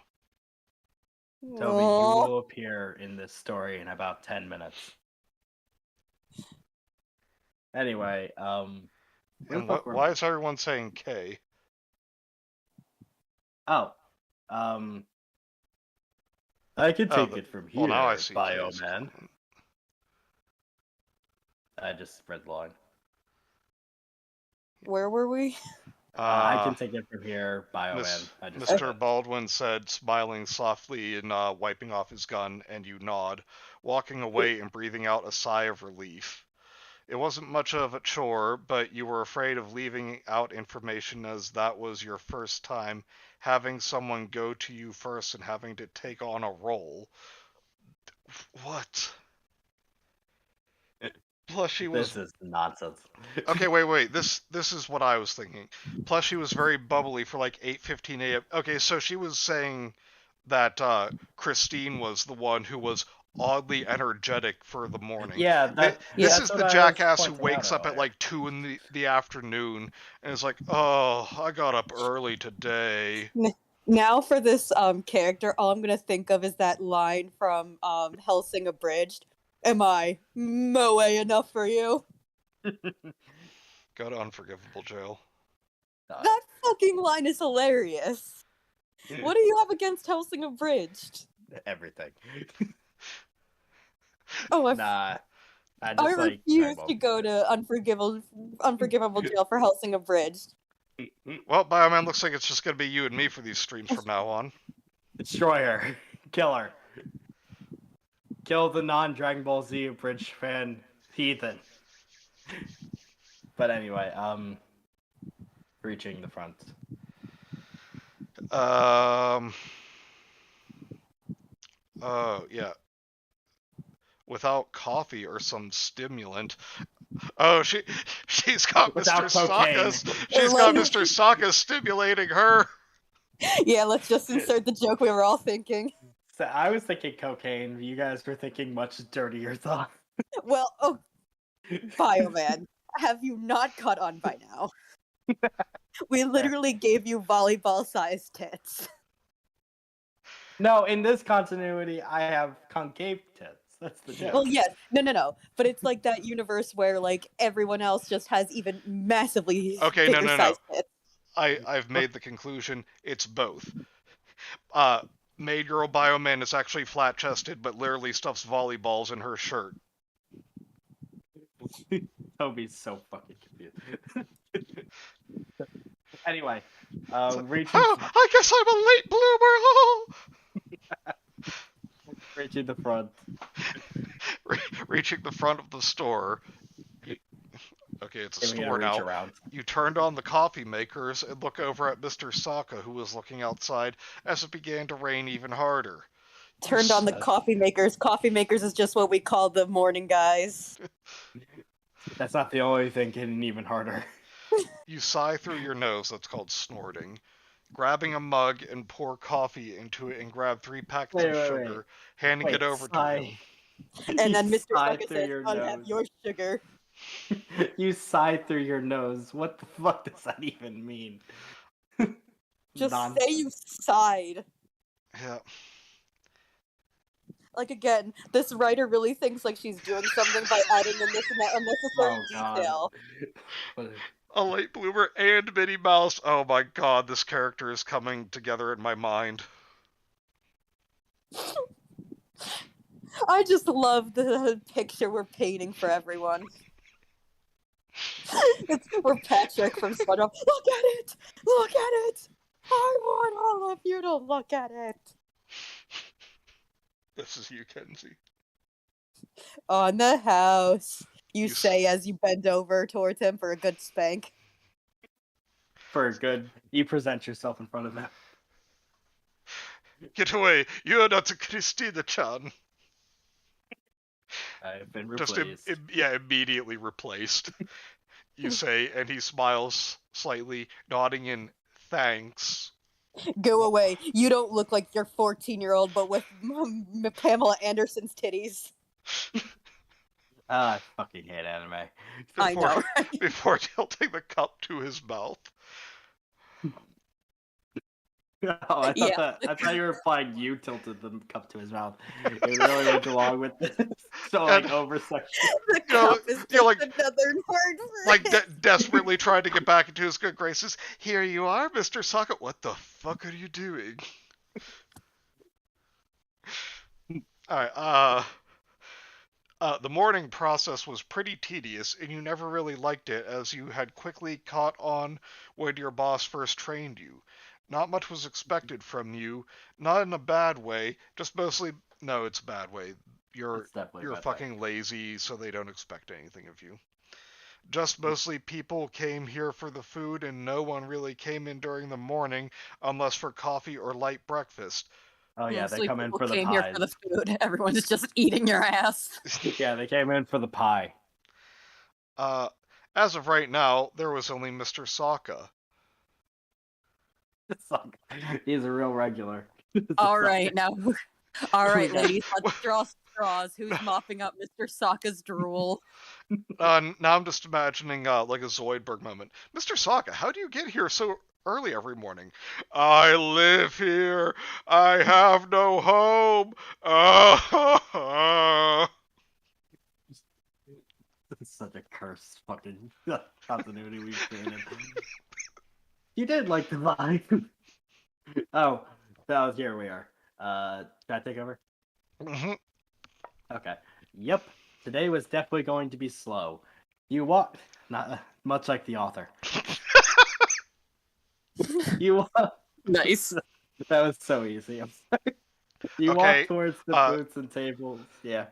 Toby, you Aw. will appear in this story in about 10 minutes. Anyway, And why is everyone saying K? Oh, I can Oh, take it from here, well, now I see Bio K's Man. comment. I just read the line. Where were we? I can take it from here, Bio Man. I just Mr. Baldwin said, smiling softly and wiping off his gun, and you nod, walking away and breathing out a sigh of relief. It wasn't much of a chore, but you were afraid of leaving out information as that was your first time having someone go to you first and having to take on a role. What? Plus she was... This is nonsense. Okay, wait. This is what I was thinking. Plus she was very bubbly for like 8:15 a.m. Okay, so she was saying that Christine was the one who was oddly energetic for the morning. Yeah, this is what the I was jackass who pointing wakes out up at earlier. like 2 in the afternoon and is like, "Oh, I got up early today." Now for this character, all I'm gonna think of is that line from Hellsing Abridged. Am I moe enough for you? Go to unforgivable jail. That fucking line is hilarious. What do you have against Hellsing Abridged? Everything. Oh, Nah, I I just like. refuse to go to unforgivable jail for Hellsing Abridged. Well, Bioman, looks like it's just gonna be you and me for these streams from now on. Destroy her. Kill her. Kill the non-Dragon Ball Z Bridge fan heathen. But anyway, reaching the front. Oh, yeah. Without coffee or some stimulant. Oh, she's got Without Mr. cocaine. She's got Mr. Sokka stimulating her. Yeah, let's just insert the joke we were all thinking. So I was thinking cocaine. You guys were thinking much dirtier thought. Well, oh, Bioman, have you not caught on by now? We literally gave you volleyball-sized tits. No, in this continuity, I have concave tits. That's the joke. Well, yes, no. But it's like that universe where like everyone else just has even massively Okay, bigger no. sized tits. I've made the conclusion. It's both. Maid Girl Bioman is actually flat-chested, but literally stuffs volleyballs in her shirt. Toby's so fucking confused. Anyway, reaching. Oh, I guess I'm a late bloomer. Oh. Reaching the front. Reaching the front of the store. Okay, it's a Giving it store reach now. around. You turned on the coffee makers and look over at Mr. Sokka, who was looking outside as it began to rain even harder. Turned on the coffee makers. Coffee makers is just what we call the morning guys. That's not the only thing getting even harder. You sigh through your nose, that's called snorting. Grabbing a mug and pour coffee into it and grab 3 packets of sugar, handing it over to him. And then Mr. sigh Sokka through says, your I'll have nose. your sugar. You sigh through your nose. What the fuck does that even mean? Just Nonsense. say you sighed. Yeah. Like, again, this writer really thinks like she's doing something by adding in this and that unnecessary detail. A late bloomer and Minnie Mouse. Oh my god, this character is coming together in my mind. I just love the picture we're painting for everyone. We're Patrick from SpongeBob. Look at it! Look at it! I want all of you to look at it. This is you, Kenzie. On the house, you You say as you bend over towards him for a good spank. For a good, you present yourself in front of him. Get away! You're not Christina-chan. I've been Just replaced. immediately replaced. You say, and he smiles slightly, nodding in thanks. Go away. You don't look like your 14-year-old, but with Pamela Anderson's titties. I fucking hate anime. I know, right? Before tilting the cup to his mouth. Oh, I thought you were implying you tilted the cup to his mouth. It really went along with this. So, like, oversection. The cup is just like, another word for like it. desperately trying to get back into his good graces. Here you are, Mr. Sokka. What the fuck are you doing? Alright, the morning process was pretty tedious, and you never really liked it, as you had quickly caught on when your boss first trained you. Not much was expected from you, not in a bad way, just mostly... No, it's a bad way. You're fucking lazy, so they don't expect anything of you. Just mostly people came here for the food, and no one really came in during the morning, unless for coffee or light breakfast. Oh yeah, Mostly they come in for the came pies. here for the food. Everyone's just eating your ass. Yeah, they came in for the pie. As of right now, there was only Mr. Sokka. He's a real regular. All right, ladies, let's draw straws. Who's mopping up Mr. Sokka's drool? Now I'm just imagining like a Zoidberg moment. Mr. Sokka, how do you get here so early every morning? I live here. I have no home. It's such a cursed fucking continuity we've created. You did like the vibe. Oh, so here we are. Should I take over? Mm-hmm. Okay. Yep. Today was definitely going to be slow. You walked, not much like the author. You Nice. That was so easy. I'm sorry. You walk towards the booths and tables. Yeah.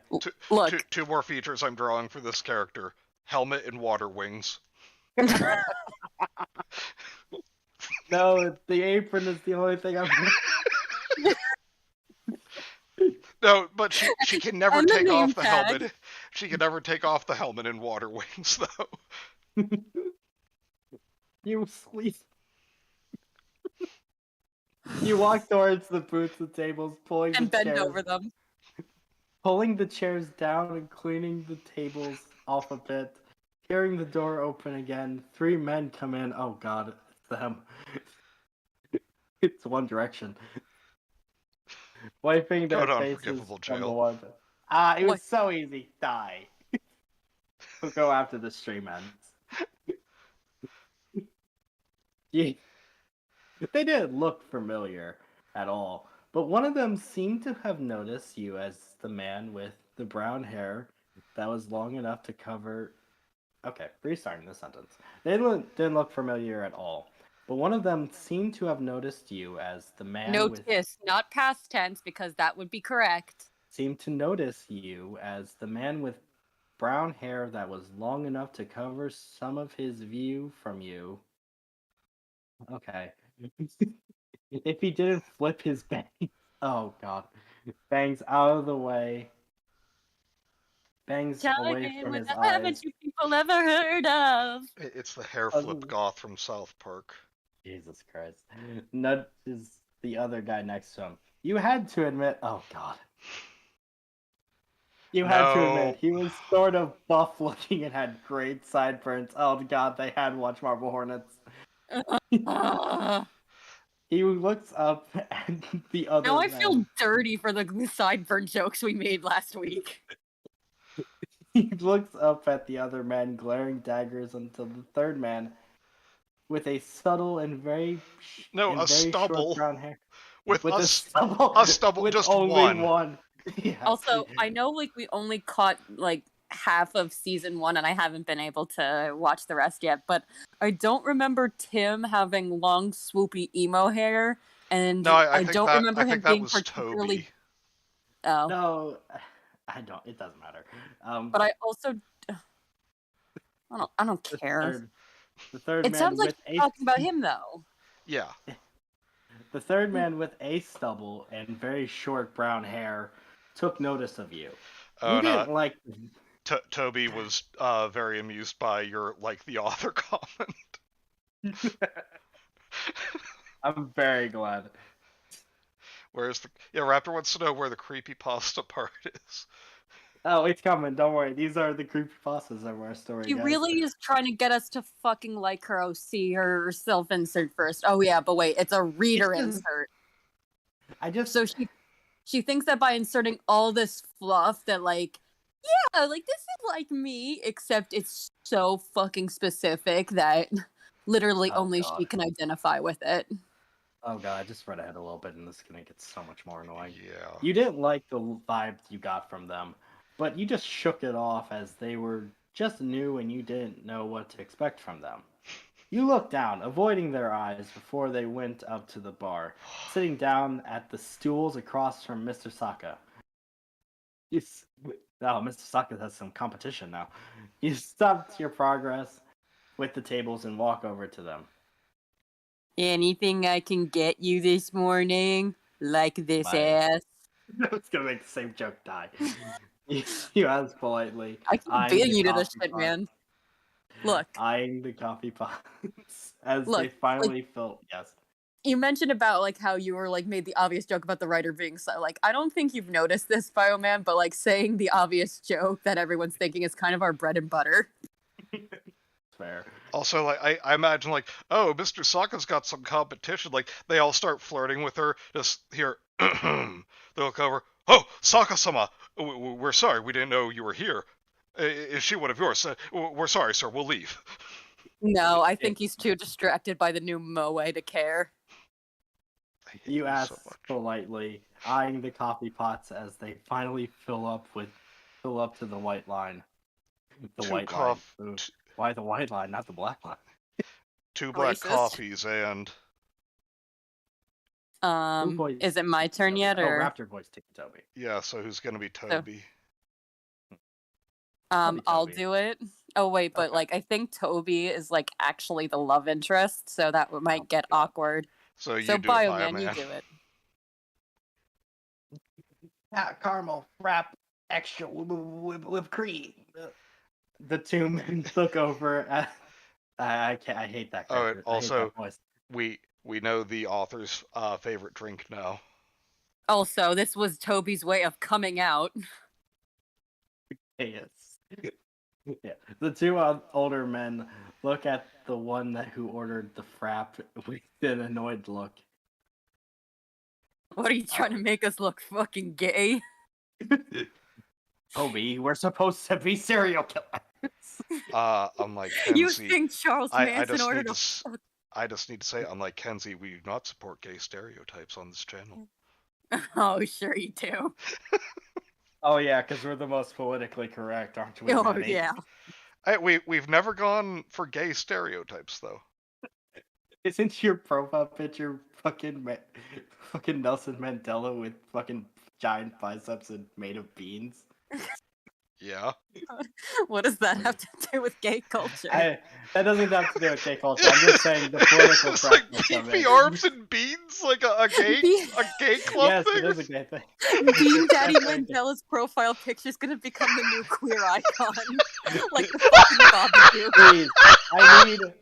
Look. Two more features I'm drawing for this character: helmet and water wings. No, the apron is the only thing I'm. No, but she can never take off the helmet. She can never take off the helmet and water wings, though. You sleep. You walk towards the booths and tables, and bend over them. Pulling the chairs down and cleaning the tables off a bit. Hearing the door open again, 3 men come in. Oh god, it's them. It's One Direction. Wiping their faces from the water. It was so easy. Die. We'll go after the stream ends. Yeah. They didn't look familiar at all, but one of them seemed to have noticed you as the man with the brown hair that was long enough to cover... Okay, restarting the sentence. They didn't look familiar at all, but one of them seemed to have noticed you as the man Notice, not past tense, because that would be correct. Seemed to notice you as the man with brown hair that was long enough to cover some of his view from you. Okay. If he didn't flip his bangs, oh god, bangs out of the way, bangs away Giant from with his the haven't eyes. you people ever heard of? It's the hair flip Um, goth from South Park. Jesus Christ. Nudges the other guy next to him. You had to admit, oh god. You had to admit, No. he was sort of buff looking and had great sideburns. Oh god, they had watch Marble Hornets. Ugh. He looks up at the other Now I man. feel dirty for the sideburn jokes we made last week. He looks up at the other man, glaring daggers until the third man, with a subtle and very A short stubble. brown hair, With with a a stubble, with just only one. one. Yeah. Also, I know like we only caught like half of season 1 and I haven't been able to watch the rest yet, but I don't remember Tim having long swoopy emo hair, and No, I I think don't that remember him that being was particularly Toby. oh. No, I don't. It doesn't matter. But I also I don't The care. third It man sounds like with you're talking about him though. Yeah. the third man with a stubble and very short brown hair took notice of you. Oh, You no. didn't like. Toby was very amused by your like the author comment. I'm very glad. Where's the Raptor wants to know where the creepypasta part is. Oh, it's coming. Don't worry. These are the creepypastas of our story, She guys. really is trying to get us to fucking like her OC, her self-insert first. Oh yeah, but wait, it's a reader insert. I just So she thinks that by inserting all this fluff that like, yeah, like this is like me, except it's so fucking specific that literally Oh, only God. she can identify with it. Oh god, I just read ahead a little bit, and this is gonna get so much more annoying. Yeah. You didn't like the vibe you got from them, but you just shook it off as they were just new and you didn't know what to expect from them. You looked down, avoiding their eyes before they went up to the bar, sitting down at the stools across from Mr. Saka. Oh, Mr. Saka has some competition now. You stopped your progress with the tables and walk over to them. Anything I can get you this morning? Like this My- ass? I was gonna make the same joke die. You asked politely. I keep eyeing beating the you to this coffee shit, pot- man. Look, Eyeing the coffee pots as Look, they finally filled. Yes. you mentioned about like how you were like made the obvious joke about the writer being so like I don't think you've noticed this, Bioman, but like saying the obvious joke that everyone's thinking is kind of our bread and butter. Fair. Also, like I imagine, like, oh, Mr. Sokka's got some competition. Like they all start flirting with her. Just here, they look over. Oh, Sokka-sama, we're sorry, we didn't know you were here. Is she one of yours? We're sorry, sir. We'll leave. No, I think he's too distracted by the new moe to care. I hate You so asked much. politely, eyeing the coffee pots as they finally fill up to the white line. The Two white coff- line. Ooh, why the white line, not the black line? 2 black Racist. coffees and Who voiced Is it my turn Toby? yet, or Raptor voiced Toby. yeah. So who's gonna be Toby? Probably I'll Toby. do it. Oh wait, but Okay. like I think Toby is like actually the love interest, so that might get God. awkward. So you So do Bioman, you Bioman. do it. Caramel wrap extra whipped cream. The two men look over at. I can't. I hate that. Oh, character. I hate also, that voice. we know the author's favorite drink now. Also, this was Toby's way of coming out. Yes. Yeah. The two older men look at the one who ordered the frap with an annoyed look. What are you trying to make us look fucking gay? Toby, we're supposed to be serial killers. I'm like Kenzie. You think Charles I Manson just ordered need a to. I just need to say, unlike Kenzie, we do not support gay stereotypes on this channel. Oh, sure you do. Oh yeah, because we're the most politically correct, aren't we? Oh Maddie? yeah. We've never gone for gay stereotypes though. Isn't your profile picture fucking Nelson Mandela with fucking giant biceps and made of beans? Yeah. What does that have to do with gay culture? That doesn't have to do with gay culture. I'm just saying the political It's like correctness of beefy it. arms and beans, like a gay club Yes, thing. it is a gay thing. Bean Daddy Definitely. Mandela's profile picture is gonna become the new queer icon, like the fucking Babadook. Please,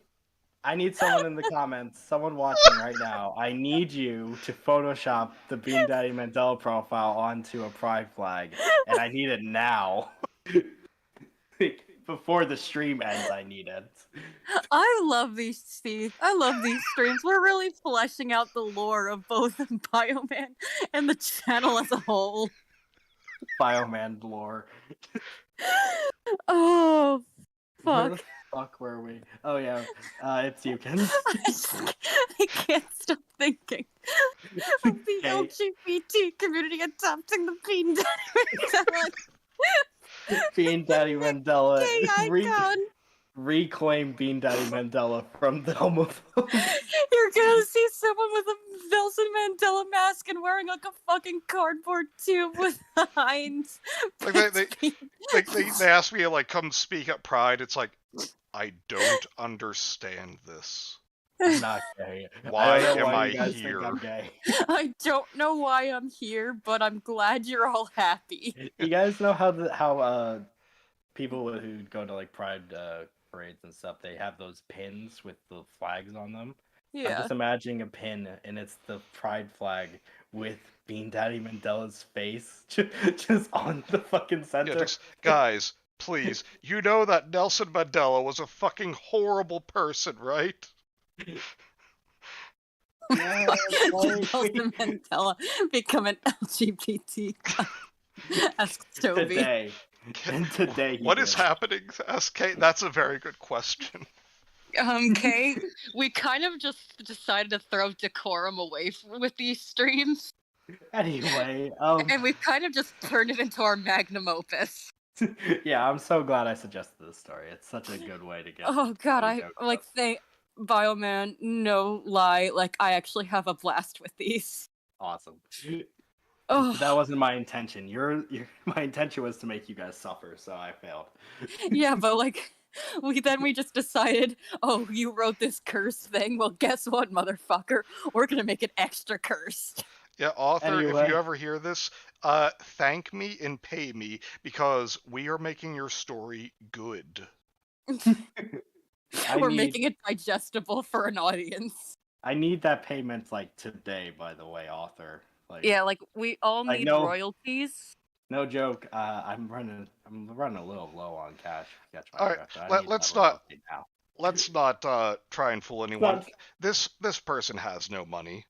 I need someone in the comments, someone watching right now. I need you to Photoshop the Bean Daddy Mandela profile onto a pride flag, and I need it now. Before the stream ends, I need it. I love these, Steve. I love these streams. We're really fleshing out the lore of both Bioman and the channel as a whole. Bioman lore. Oh, Where the fuck. fuck were we? Oh yeah, it's Yukins. I can't stop thinking of the Okay. LGBT community adopting the Bean Daddy Mandela Bean Daddy Mandela. gay icon. Reclaim Bean Daddy Mandela from the homophobe. You're gonna see someone with a Nelson Mandela mask and wearing like a fucking cardboard tube with a Heinz. Like they asked me to like come speak at Pride. It's like, I don't understand this. I'm not gay. Why I don't know am why I you guys here? think I'm gay. I don't know why I'm here, but I'm glad you're all happy. You guys know how people who go to like Pride parades and stuff, they have those pins with the flags on them. I'm Yeah. just imagining a pin, and it's the Pride flag with Bean Daddy Mandela's face just on the fucking center. Yeah, just, guys, please, you know that Nelson Mandela was a fucking horrible person, right? Yeah, Nelson Mandela become an LGBT. Ask Toby. today. And today he What is did. happening, SK? That's a very good question. Kate, we kind of just decided to throw decorum away with these streams, Anyway, and we've kind of just turned it into our magnum opus. yeah, I'm so glad I suggested this story. It's such a good way to get. Oh god, I jokes like up. think Bioman, no lie, like I actually have a blast with these. Awesome. Oh, That wasn't my intention. My intention was to make you guys suffer, so I failed. yeah, but like we just decided, oh, you wrote this cursed thing. Well, guess what, motherfucker? We're gonna make it extra cursed. Yeah, author, if Anyway. you ever hear this, thank me and pay me because we are making your story good. We're making it digestible for an audience. I need that payment like today. By the way, author. Like, Yeah, like we all I need know- royalties. no joke. I'm running a little low on cash. Catch my All right, breath. I need let's that not- royalty now. Let's not try and fool anyone. Let's- This person has no money.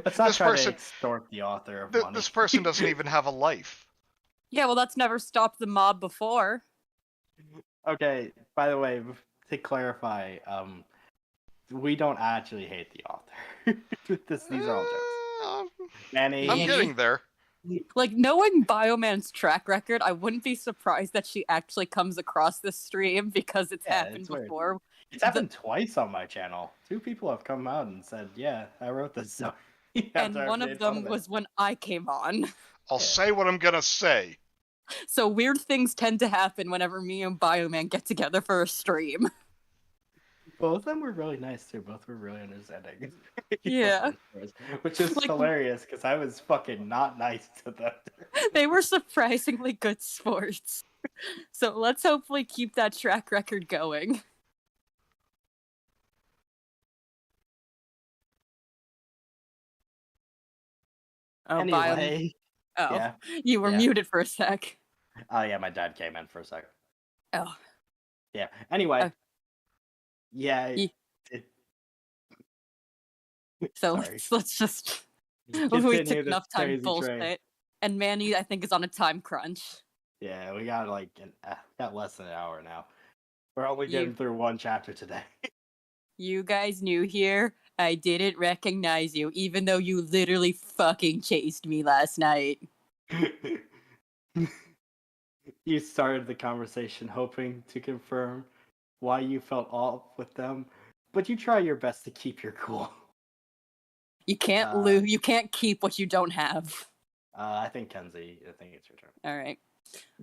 Let's not this try person- to extort the author of Th- money. This person doesn't even have a life. Yeah, well, that's never stopped the mob before. Okay. By the way, to clarify, we don't actually hate the author. These are all jokes. Manny, I'm Yeah. getting there. Like, knowing Bioman's track record, I wouldn't be surprised that she actually comes across this stream because it's Yeah, happened it's weird. before. it's happened twice on my channel. 2 people have come out and said, "Yeah, I wrote this story." And after I one made of fun them it. was when I came on. I'll Yeah. say what I'm gonna say. So weird things tend to happen whenever me and Bioman get together for a stream. Both of them were really nice too. Both were really understanding. Yeah. Which is Like- hilarious because I was fucking not nice to them. They were surprisingly good sports. So let's hopefully keep that track record going. Oh, Anyway, Oh, yeah. you were Yeah. muted for a sec. Oh yeah, my dad came in for a second. Oh. Yeah. Anyway. Uh, Yeah. Ye- it- So Sorry. let's just we Continue took this enough time crazy bullshit. train. And Manny, I think, is on a time crunch. Yeah, we got like got less than an hour now. We're only You- getting through one chapter today. You guys new here? I didn't recognize you, even though you literally fucking chased me last night. You started the conversation hoping to confirm why you felt off with them, but you try your best to keep your cool. You can't Uh, you can't keep what you don't have. I think Kenzie, I think it's your turn. All right.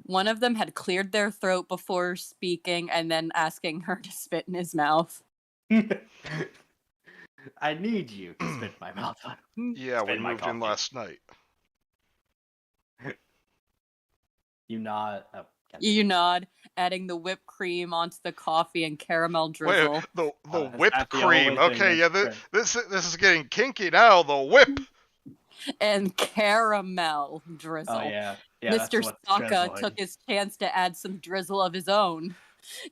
One of them had cleared their throat before speaking and then asking her to spit in his mouth. I need you to spit in my mouth. Yeah, Spit we my moved in coffee. last night. You nod. Oh, You nod, adding the whipped cream onto the coffee and caramel drizzle. Wait, the Is whipped that the only cream. thing Okay, yeah, that's this is getting kinky now. The whip. And caramel drizzle. Oh yeah, that's Mr. what's Sokka drizzling. took his chance to add some drizzle of his own,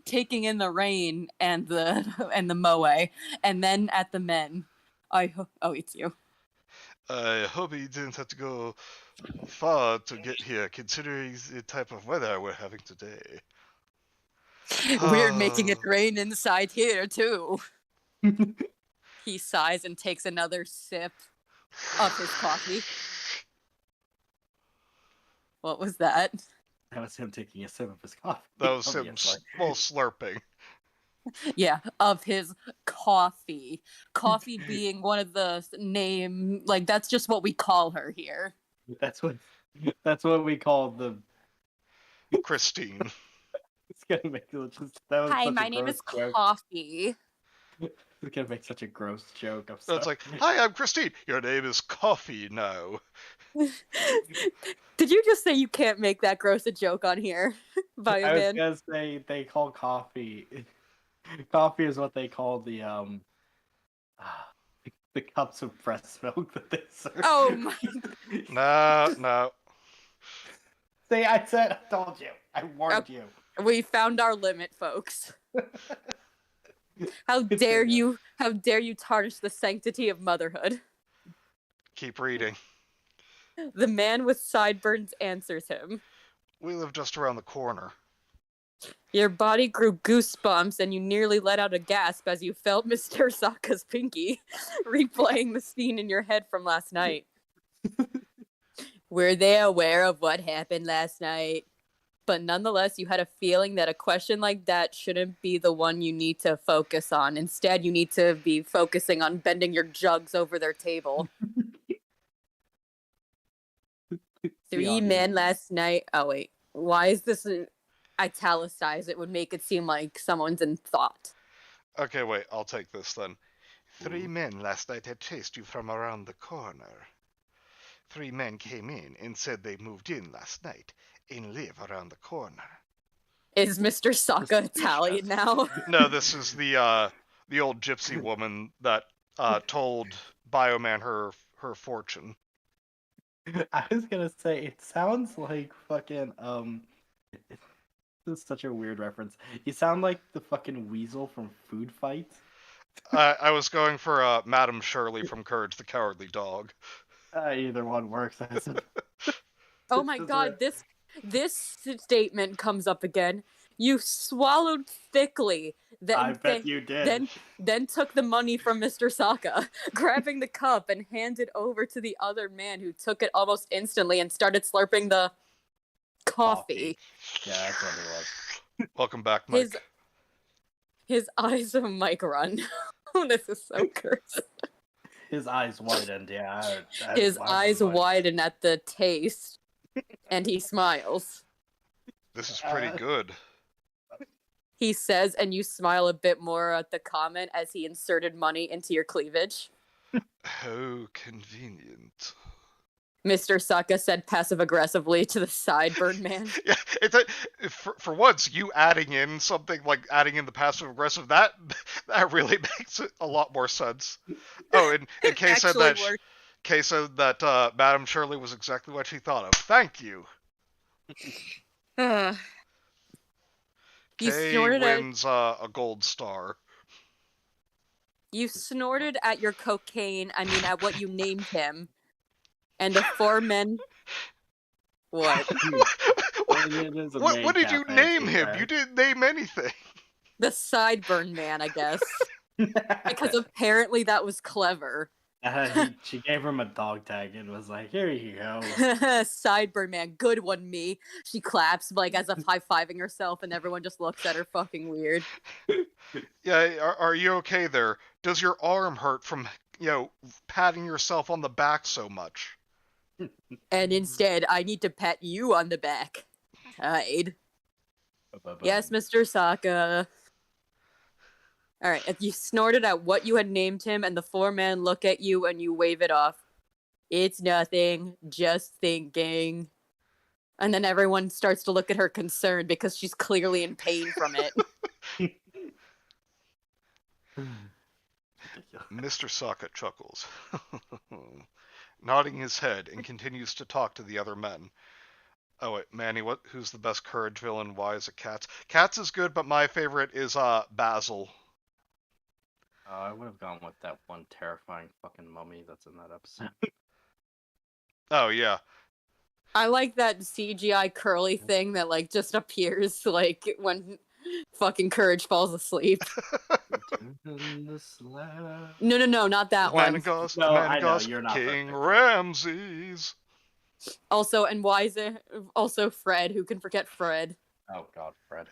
taking in the rain and the moe, and then at the men. Oh, it's you. I hope he didn't have to go far to get here, considering the type of weather we're having today. We're making it rain inside here too. He sighs and takes another sip of his coffee. What was that? That was him taking a sip of his coffee. That was him, obviously. slurping. Yeah, of his coffee. Coffee being one of the name, like that's just what we call her here. That's what we call the. Christine. It's gonna make just that was Hi, such my a name gross is joke. Coffee. It's gonna make such a gross joke. I'm So sorry. it's like, hi, I'm Christine. Your name is Coffee now. Did you just say you can't make that gross a joke on here? I was Bioman? gonna say they call coffee. Coffee is what they call the the cups of breast milk that they serve. Oh my. No. See, I told you. I warned you. We found our limit, folks. How dare you tarnish the sanctity of motherhood? Keep reading. The man with sideburns answers him. We live just around the corner. Your body grew goosebumps and you nearly let out a gasp as you felt Mr. Sokka's pinky, replaying the scene in your head from last night. Were they aware of what happened last night? But nonetheless, you had a feeling that a question like that shouldn't be the one you need to focus on. Instead, you need to be focusing on bending your jugs over their table. 3 men last night. Oh, wait. Why is this italicized? It would make it seem like someone's in thought. Okay, wait, I'll take this then. 3 men last night had chased you from around the corner. 3 men came in and said they moved in last night and live around the corner. Is Mr. Sokka Italian now? No, this is the old gypsy woman that told Bioman her fortune. I was gonna say it sounds like fucking this is such a weird reference. You sound like the fucking weasel from Food Fight. I was going for Madam Shirley from Courage the Cowardly Dog. Either one works. Oh my god, this statement comes up again. You swallowed thickly. I bet you did. Then took the money from Mr. Sokka, grabbing the cup and handed over to the other man who took it almost instantly and started slurping the coffee. Yeah, that's what it was. Welcome back, Mike. His eyes of Mike run. Oh, this is so cursed. His eyes widened, yeah. His eyes widen at the taste, and he smiles. This is pretty good. He says, and you smile a bit more at the comment as he inserted money into your cleavage. How convenient. Mr. Sokka said passive-aggressively to the sideburn man. Yeah, it's for once, you adding in something like adding in the passive-aggressive, that really makes it a lot more sense. Oh, and Kay said that Madam Shirley was exactly what she thought of. Thank you. Kay wins a gold star. You snorted at your cocaine, at what you named him. And the 4 men... What? What did you name him? You didn't name anything. The sideburn man, I guess. Because apparently that was clever. She gave him a dog tag and was like, here you go. Sideburn man, good one, me. She claps, like, as if high-fiving herself, and everyone just looks at her fucking weird. Yeah, are you okay there? Does your arm hurt from, patting yourself on the back so much? And instead, I need to pat you on the back. hide. Yes, Mr. Sokka. Alright, if you snorted at what you had named him and the 4-man look at you and you wave it off, it's nothing, just thinking. And then everyone starts to look at her concerned because she's clearly in pain from it. Mr. Sokka chuckles, nodding his head, and continues to talk to the other men. Oh wait, Manny, who's the best courage villain? Why is it Cats? Cats is good, but my favorite is Basil. I would have gone with that one terrifying fucking mummy that's in that episode. Oh yeah. I like that CGI curly thing that like just appears like when fucking Courage falls asleep. No, not that one. Managos, No, I know, you're not King perfect. Ramses. Also, and why is it also Fred? Who can forget Fred? Oh god, Fred.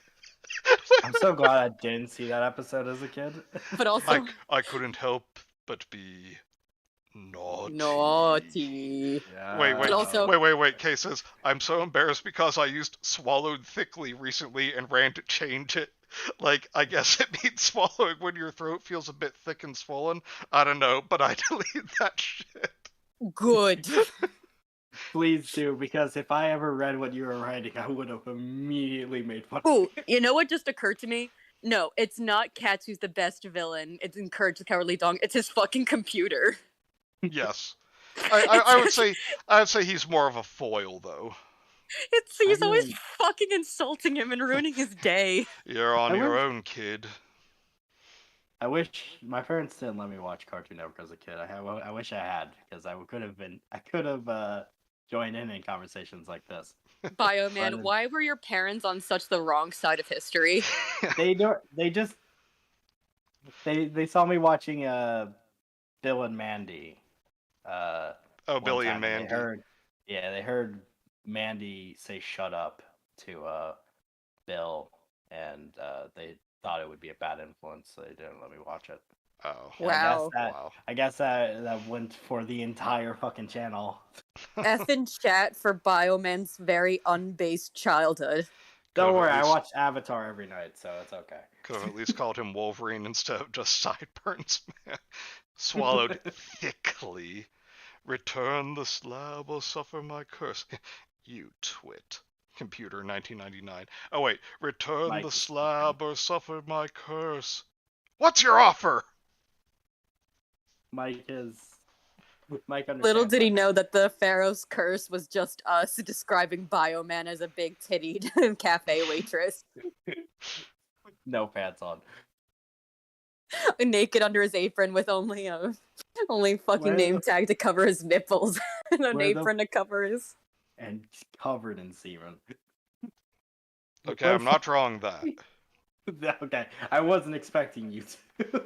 I'm so glad I didn't see that episode as a kid. But also I couldn't help but be naughty. naughty. Yeah. Wait. But also- Wait. Kay says, I'm so embarrassed because I used swallowed thickly recently and ran to change it. Like, I guess it means swallowing when your throat feels a bit thick and swollen. I don't know, but I deleted that shit. Good. Please do, because if I ever read what you were writing, I would have immediately made fun. Ooh, you know what just occurred to me? No, it's not Cats who's the best villain. It's Courage the Cowardly Dog. It's his fucking computer. Yes. I would say he's more of a foil though. He's always really- fucking insulting him and ruining his day. You're on I your wish- own, kid. I wish my parents didn't let me watch Cartoon Network as a kid. I wish I had, because I could have joined in conversations like this. Bioman, Brennan. why were your parents on such the wrong side of history? They saw me watching Bill and Mandy. Oh, one Billy time, and Mandy. They heard Mandy say "shut up" to Bill, and they thought it would be a bad influence, so they didn't let me watch it. Oh. And Wow. I guess that went for the entire fucking channel. F in chat for Bioman's very unbased childhood. Don't Could've worry, at I least- watch Avatar every night, so it's okay. Could have at least called him Wolverine instead of just sideburns. Swallowed thickly. Return the slab or suffer my curse. You twit. Computer 1999. Oh wait, return Mike the is slab or suffer my curse. What's your offer? Mike understands. Little did he that. know that the Pharaoh's curse was just us describing Bioman as a big tittied cafe waitress, No pants on. naked under his apron with only fucking Where name the- tag to cover his nipples and an Where the- apron to cover his. And covered in semen. Okay, I'm not drawing that. Okay, I wasn't expecting you to.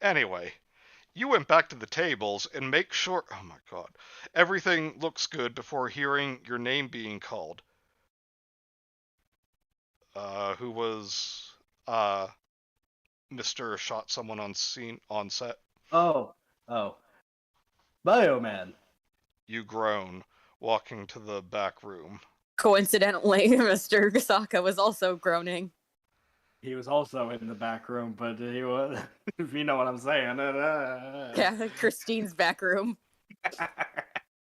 Anyway, you went back to the tables and make sure. Oh my god. Everything looks good before hearing your name being called. Who was Mr. Shot someone on set? Oh. Bioman. You groan, walking to the back room. Coincidentally, Mr. Gasaka was also groaning. He was also in the back room, but he was, if you know what I'm saying. Yeah, Christine's back room.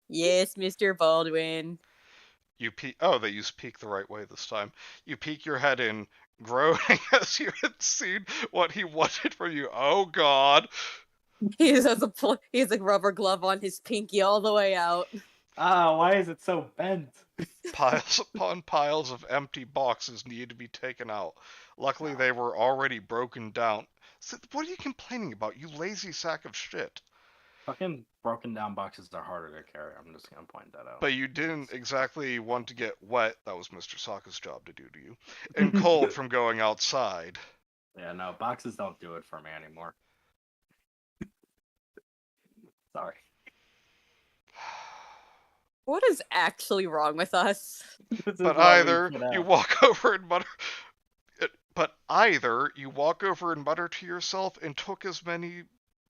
Yes, Mr. Baldwin. You peek. Oh, they used peek the right way this time. You peek your head in, groaning as you had seen what he wanted from you. Oh God! He has a rubber glove on his pinky all the way out. Ah, why is it so bent? Piles upon piles of empty boxes needed to be taken out. Luckily, they were already broken down. So, what are you complaining about, you lazy sack of shit? Fucking broken down boxes are harder to carry. I'm just gonna point that out. But you didn't exactly want to get wet. That was Mr. Sokka's job to do to you. And cold from going outside. Yeah, no, boxes don't do it for me anymore. Sorry. What is actually wrong with us? This is But why we either get you out. walk over and mutter. But either you walk over and mutter to yourself and took as many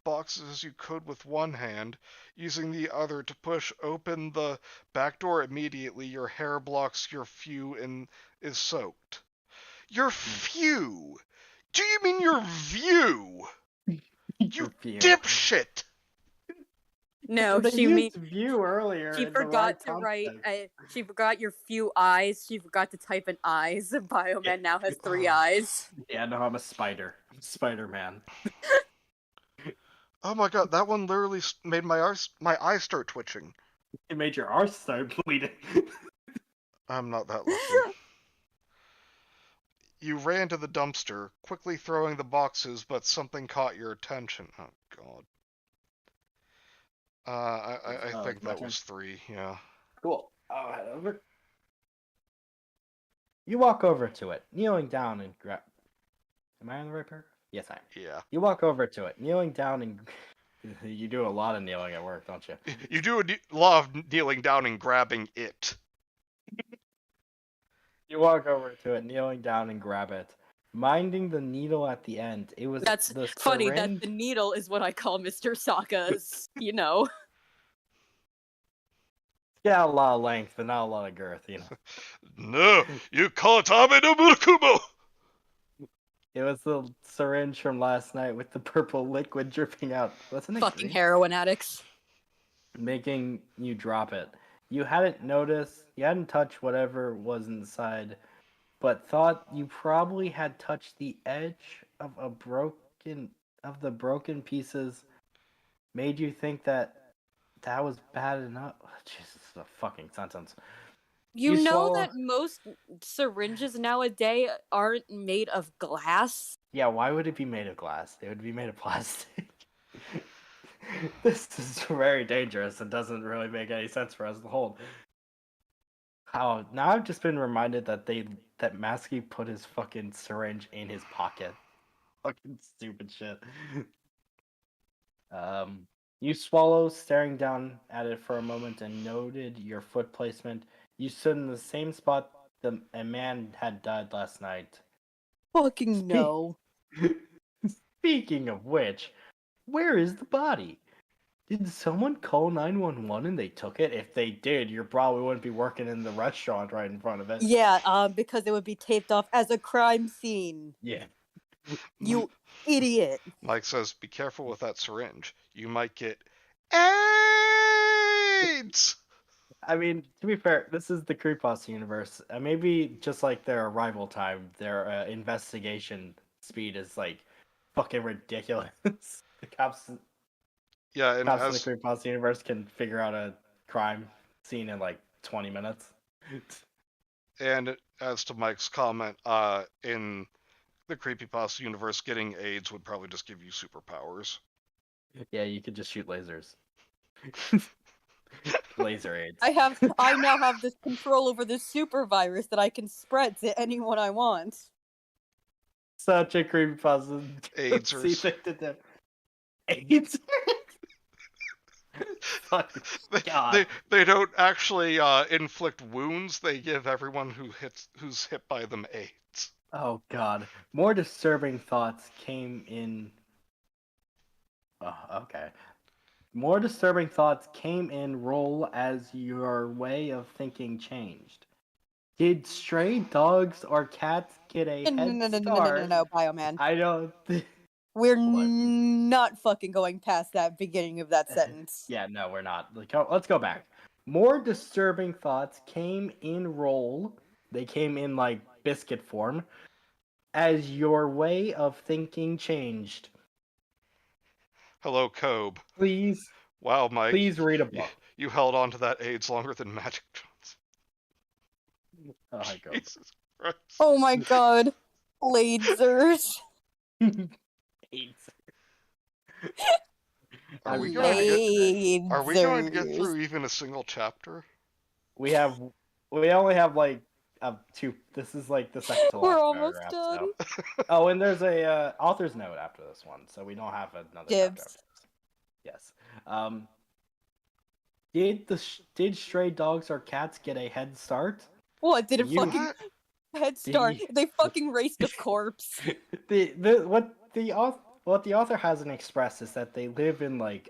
boxes as you could with one hand, using the other to push open the back door immediately. Your hair blocks your view and is soaked. Your view? Do you mean your view? You dipshit! No, They she used means view earlier. she in the right forgot to write. context. She forgot your few eyes. She forgot to type in eyes. Bioman now has 3 eyes. Yeah, no, I'm a spider. Spider-Man. Oh my god, that one literally made my eyes start twitching. It made your arse start bleeding. I'm not that lucky. You ran to the dumpster, quickly throwing the boxes, but something caught your attention. Oh god. I think that was 3, yeah. Cool. I'll head over. You walk over to it, kneeling down and grab. Am I on the right paragraph? Yes, I am. Yeah. You walk over to it, kneeling down and. You do a lot of kneeling at work, don't you? You do a lot of kneeling down and grabbing it. You walk over to it, kneeling down and grab it, minding the needle at the end. It was That's the funny syringe. that the needle is what I call Mr. Sokka's, you know. Yeah, a lot of length, but not a lot of girth, you know. No, you can't have it, Murukumo! It was the syringe from last night with the purple liquid dripping out. Wasn't it Fucking green? heroin addicts. Making you drop it. You hadn't noticed, you hadn't touched whatever was inside, but thought you probably had touched the edge of the broken pieces. Made you think that was bad enough. Jesus, this is a fucking sentence. You You know swallow- that most syringes nowadays aren't made of glass? Yeah, why would it be made of glass? It would be made of plastic. This is very dangerous and doesn't really make any sense for us to hold. How now I've just been reminded that Masky put his fucking syringe in his pocket. Fucking stupid shit. You swallow, staring down at it for a moment, and noted your foot placement. You stood in the same spot a man had died last night. Fucking no. Speaking of which, where is the body? Did someone call 911 and they took it? If they did, you probably wouldn't be working in the restaurant right in front of it. Yeah, because it would be taped off as a crime scene. Yeah. You idiot. Mike says, be careful with that syringe. You might get AIDS! I mean, to be fair, this is the Creepypasta universe. Maybe just like their arrival time, their investigation speed is like fucking ridiculous. The cops Yeah, and in the Creepypasta universe can figure out a crime scene in like 20 minutes. And as to Mike's comment, in the Creepypasta universe, getting AIDS would probably just give you superpowers. Yeah, you could just shoot lasers. Laser AIDS. I now have this control over this super virus that I can spread to anyone I want. Such a creepypasta. AIDSers. thing to do. AIDS. Fuck. God. They don't actually inflict wounds. They give everyone who's hit by them AIDS. Oh God. More disturbing thoughts came in. Oh, okay. More disturbing thoughts came in role as your way of thinking changed. Did stray dogs or cats get a head start? No, Bioman. I don't. We're What? not fucking going past that beginning of that sentence. Yeah, no, we're not. Let's go back. More disturbing thoughts came in role. They came in like biscuit form as your way of thinking changed. Hello, Cobe. Please, Wow, Mike. please read a book. You held on to that AIDS longer than Magic Johnson. Oh my God. Jesus Christ. Oh my god. Lasers. AIDS. Are we I'm going to get through even a single chapter? We only have like two. This is like the second to last We're almost paragraph, done. so. Oh, and there's a author's note after this one, so we don't have another chapter Dibs. after this. Yes. Did stray dogs or cats get a head start? What did it You- fucking What? head start? They fucking raced a corpse. What what the author hasn't expressed is that they live in like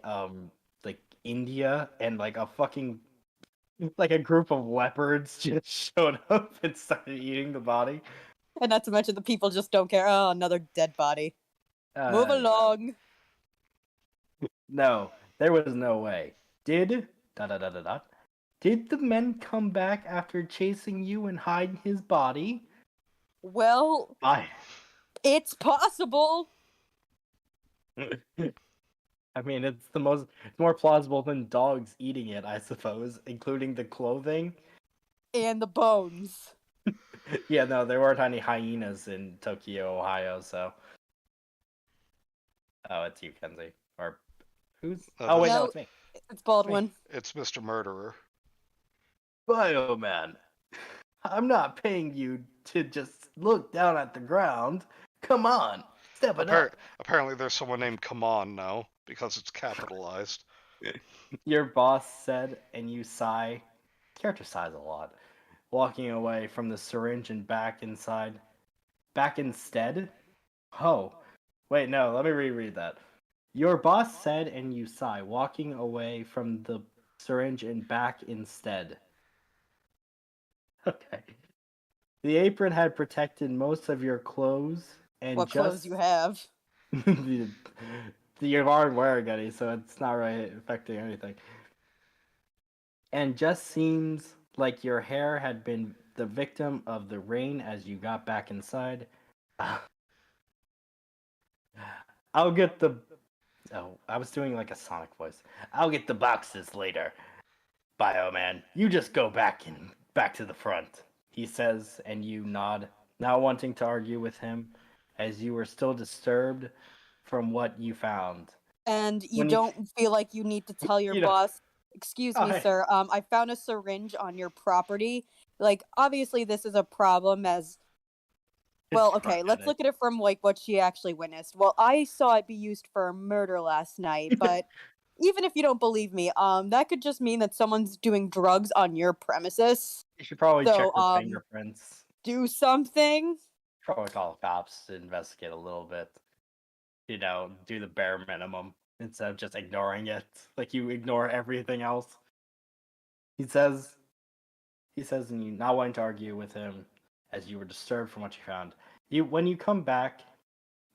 India, and like a fucking like a group of leopards just showed up and started eating the body. And not to mention the people just don't care. Oh, another dead body. Move along. No, there was no way. Did Did the men come back after chasing you and hiding his body? Well, it's possible. I mean, it's more plausible than dogs eating it, I suppose, including the clothing. And the bones. Yeah, no, there weren't any hyenas in Tokyo, Ohio, so. Oh, it's you, Kenzie. Or who's? Oh, wait, no, it's me. It's Baldwin. It's Mr. Murderer. Bioman, I'm not paying you to just look down at the ground. Come on, step it up. Apparently there's someone named Come On now, because it's capitalized. Your boss said, and you sigh. Character sighs a lot. Walking away from the syringe and back inside. Back instead? Oh. Wait, no, let me reread that. Your boss said, and you sigh, walking away from the syringe and back instead. Okay. The apron had protected most of your clothes, and what clothes you have? You aren't wearing any, so it's not really affecting anything. And just seems like your hair had been the victim of the rain as you got back inside. I'll get the... Oh, I was doing like a Sonic voice. I'll get the boxes later. Bioman, you just go back to the front, he says, and you nod, not wanting to argue with him, as you were still disturbed from what you found. And you don't feel like you need to tell your boss, excuse me, hey. sir, I found a syringe on your property. Like, obviously this is a problem as... Well, okay, let's look at it from, like, what she actually witnessed. Well, I saw it be used for murder last night, but even if you don't believe me, that could just mean that someone's doing drugs on your premises. You should probably check the fingerprints. Do something. Probably call cops to investigate a little bit. You know, do the bare minimum instead of just ignoring it. Like you ignore everything else. He says, and you not wanting to argue with him, as you were disturbed from what you found. When you come back,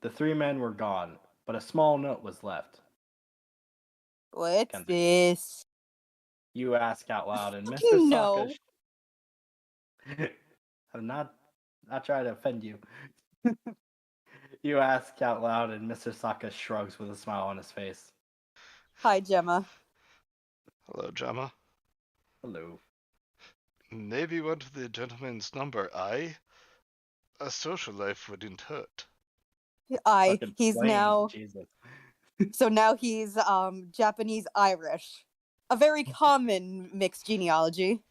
the three men were gone, but a small note was left. What's this? You ask out loud, and Mr. No. Saka... I'm not trying to offend you. You ask out loud, and Mr. Saka shrugs with a smile on his face. Hi, Gemma. Hello, Gemma. Hello. Maybe you want the gentleman's number, aye? A social life wouldn't hurt. He's now... Jesus. So now he's Japanese-Irish. A very common mixed genealogy.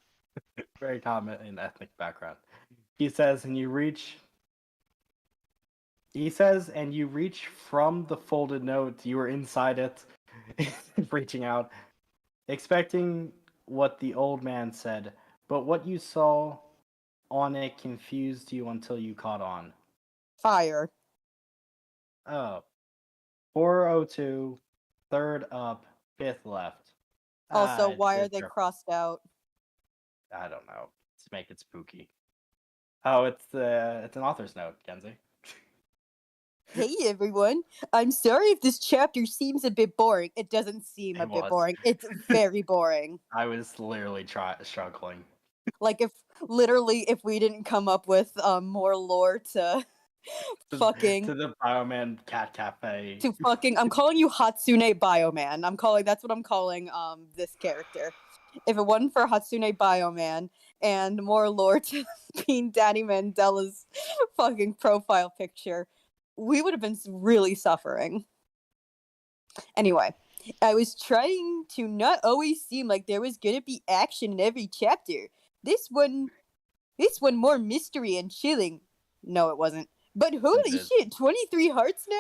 Very common in ethnic background. He says, and you reach from the folded note, you were inside it, reaching out, expecting what the old man said, but what you saw on it confused you until you caught on. Fire. Oh. 402, third up, fifth left. Also, why are they crossed out? I don't know. To make it spooky. Oh, it's an author's note, Kenzie. Hey everyone, I'm sorry if this chapter seems a bit boring. It doesn't seem a bit boring. It's very boring. I was literally struggling. Like if we didn't come up with more lore to fucking to the Bioman Cat Cafe. To fucking I'm calling you Hatsune Bioman. That's what I'm calling this character. If it wasn't for Hatsune Bioman and more lore to being Danny Mandela's fucking profile picture, we would have been really suffering. Anyway, I was trying to not always seem like there was gonna be action in every chapter. This one more mystery and chilling. No, it wasn't. But holy shit, 23 hearts now?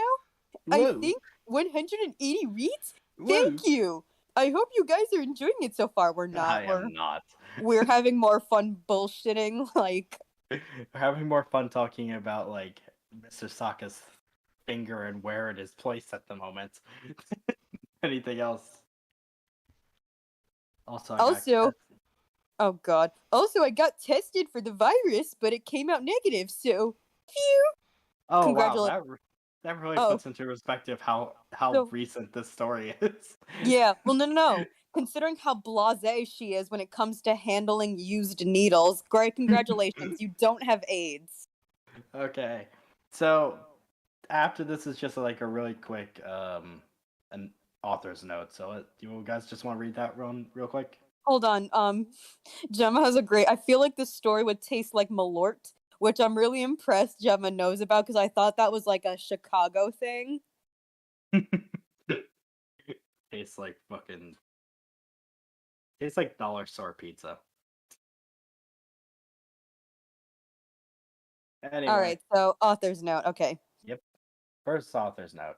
Whoa. I think 180 reads? Thank you! I hope you guys are enjoying it so far. We're not. I am not. We're having more fun bullshitting, like... We're having more fun talking about, like, Mr. Saka's finger and where it is placed at the moment. Anything else? Also, oh god. Also, I got tested for the virus, but it came out negative, so phew. oh wow, Congratulations. that really Oh, puts into perspective how so recent this story is. yeah. Well, no. Considering how blasé she is when it comes to handling used needles, great congratulations. You don't have AIDS. Okay, so after this is just like a really quick an author's note. So do you guys just want to read that real quick? Hold on. Gemma has a great. I feel like this story would taste like Malort, which I'm really impressed Gemma knows about because I thought that was like a Chicago thing. Tastes like fucking. Tastes like dollar store pizza. Anyway. All right. So author's note. Okay. Yep. First author's note.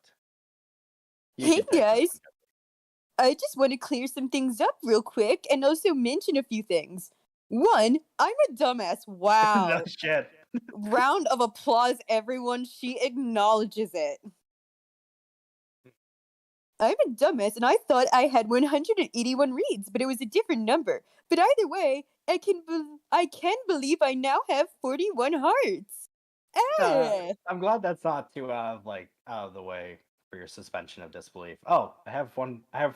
Hey guys. I just want to clear some things up real quick and also mention a few things. One, I'm a dumbass. Wow. No shit. Round of applause, everyone. She acknowledges it. I'm a dumbass and I thought I had 181 reads, but it was a different number. But either way, I can believe I now have 41 hearts. I'm glad that's not too out of the way for your suspension of disbelief. Oh, I have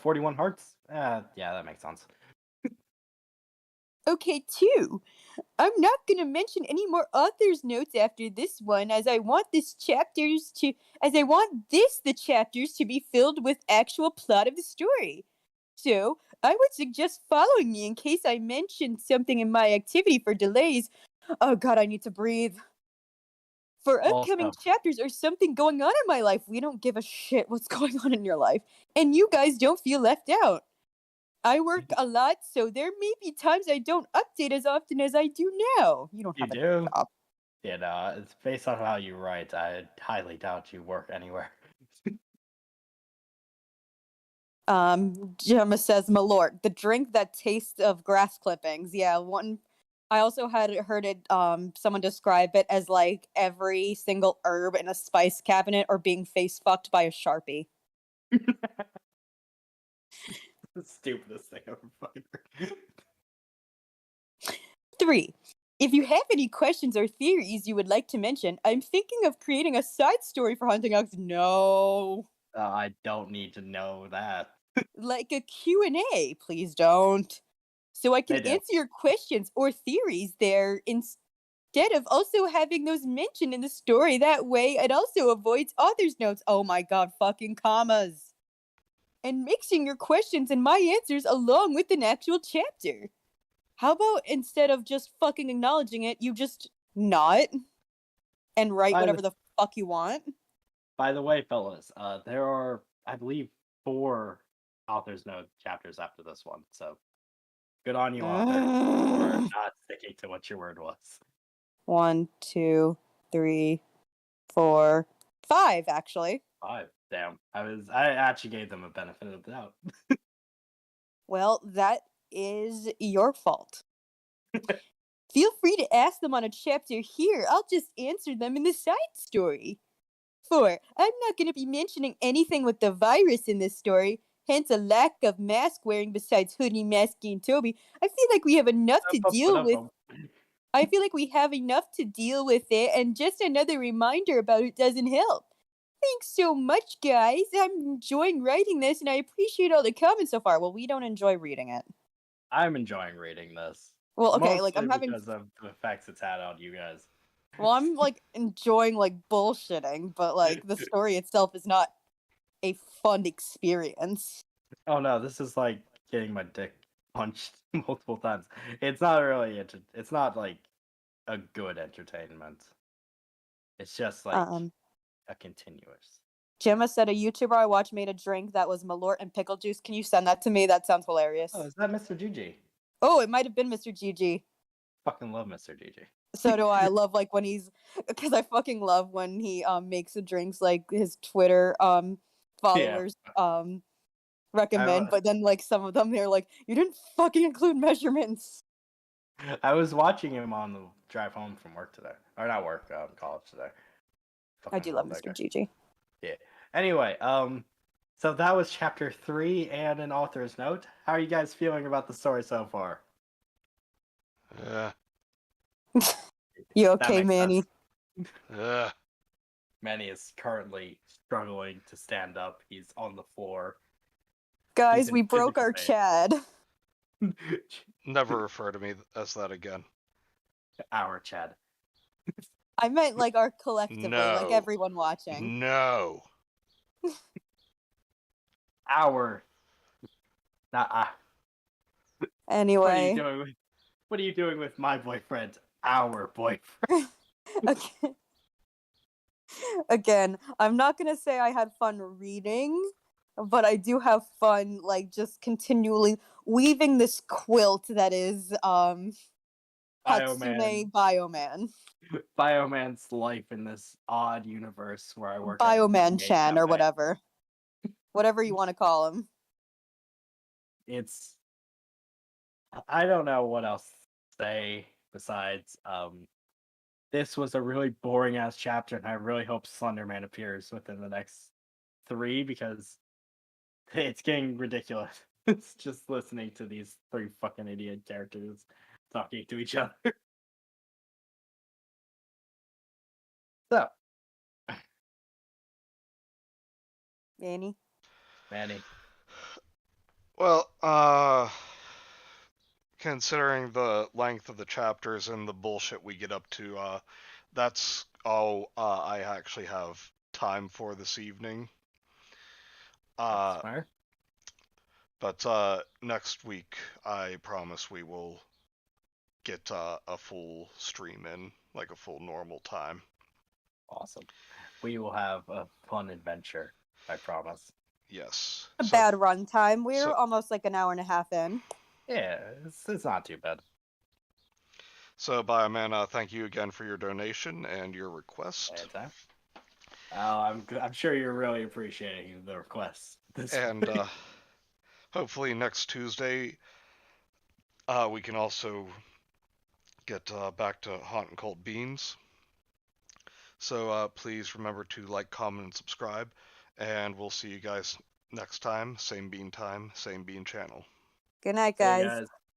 41 hearts. Yeah, that makes sense. Okay, two. I'm not gonna mention any more author's notes after this one, as I want the chapters to be filled with actual plot of the story. So I would suggest following me in case I mention something in my activity for delays. Oh god, I need to breathe. For upcoming Also, chapters or something going on in my life, we don't give a shit what's going on in your life, and you guys don't feel left out. I work a lot, so there may be times I don't update as often as I do now. You don't you have a do. job. You know, it's based on how you write. I highly doubt you work anywhere. Gemma says Malort, the drink that tastes of grass clippings. Yeah, one. I also had heard it. Someone describe it as like every single herb in a spice cabinet or being face fucked by a Sharpie. The stupidest thing I've ever fucking heard. 3. If you have any questions or theories you would like to mention, I'm thinking of creating a side story for Hunting Ox. No. I don't need to know that. Like a Q&A, please don't. So I can They do. answer your questions or theories there instead of also having those mentioned in the story. That way it also avoids author's notes. Oh my god, fucking commas. And mixing your questions and my answers along with an actual chapter. How about instead of just fucking acknowledging it, you just not and write whatever the fuck you want? By the way, fellas, there are, I believe, 4 author's note chapters after this one. So good on you, author, for not sticking to what your word was. 1, 2, 3, 4, 5, actually. 5. Damn. I actually gave them a benefit of the doubt. Well, that is your fault. Feel free to ask them on a chapter here. I'll just answer them in the side story. 4. I'm not going to be mentioning anything with the virus in this story, hence a lack of mask wearing besides Hoodie, Masky, and Toby. I feel like we have enough to deal with. I feel like we have enough to deal with it, and just another reminder about it doesn't help. Thanks so much, guys. I'm enjoying writing this, and I appreciate all the comments so far. Well, we don't enjoy reading it. I'm enjoying reading this. Well, okay, mostly like I'm having because of the effects it's had on you guys. Well, I'm like enjoying like bullshitting, but like the story itself is not a fun experience. Oh no, this is like getting my dick punched multiple times. It's not really it's not like a good entertainment. It's just like a continuous. Gemma said a YouTuber I watched made a drink that was Malort and pickle juice. Can you send that to me? That sounds hilarious. Oh, is that Mr. GG? Oh, it might have been Mr. GG. Fucking love Mr. GG. So do I. I love like when because I fucking love when he makes the drinks like his Twitter followers recommend, but then like some of them they're like, you didn't fucking include measurements. I was watching him on the drive home from work today, or not work, college today. I do love Mr. GG. Yeah. Anyway, so that was chapter 3 and an author's note. How are you guys feeling about the story so far? Yeah. You That okay, makes Manny? sense. Yeah. Manny is currently struggling to stand up. He's on the floor. Guys, in we broke physical our pain. Chad. Never refer to me as that again. Our Chad. I meant like our collectively, like No. everyone watching. No. Our. Not What are you Anyway, doing with? What are you doing with my boyfriend? Our boyfriend. okay. Again, I'm not gonna say I had fun reading, but I do have fun like just continually weaving this quilt that is Hatsume Bioman. Bioman's life in this odd universe where I work at a Bioman-chan or cafe. whatever. Whatever you want to call him. It's I don't know what else to say besides this was a really boring ass chapter, and I really hope Slenderman appears within the next 3 because it's getting ridiculous. It's just listening to these 3 fucking idiot characters talking to each other. So, Manny. Manny. Well, considering the length of the chapters and the bullshit we get up to, that's all I actually have time for this evening. That's fair. But next week, I promise we will get a full stream in, like a full normal time. Awesome. We will have a fun adventure, I promise. Yes. A bad runtime. We're almost like an hour and a half in. Yeah, it's not too bad. So, Bioman, thank you again for your donation and your request. Anytime. I'm sure you're really appreciating the request. And hopefully next Tuesday, we can also get back to Hot and Cold Beans. So please remember to like, comment, and subscribe. And we'll see you guys next time. Same bean time, same bean channel. Good night, Hey guys. guys.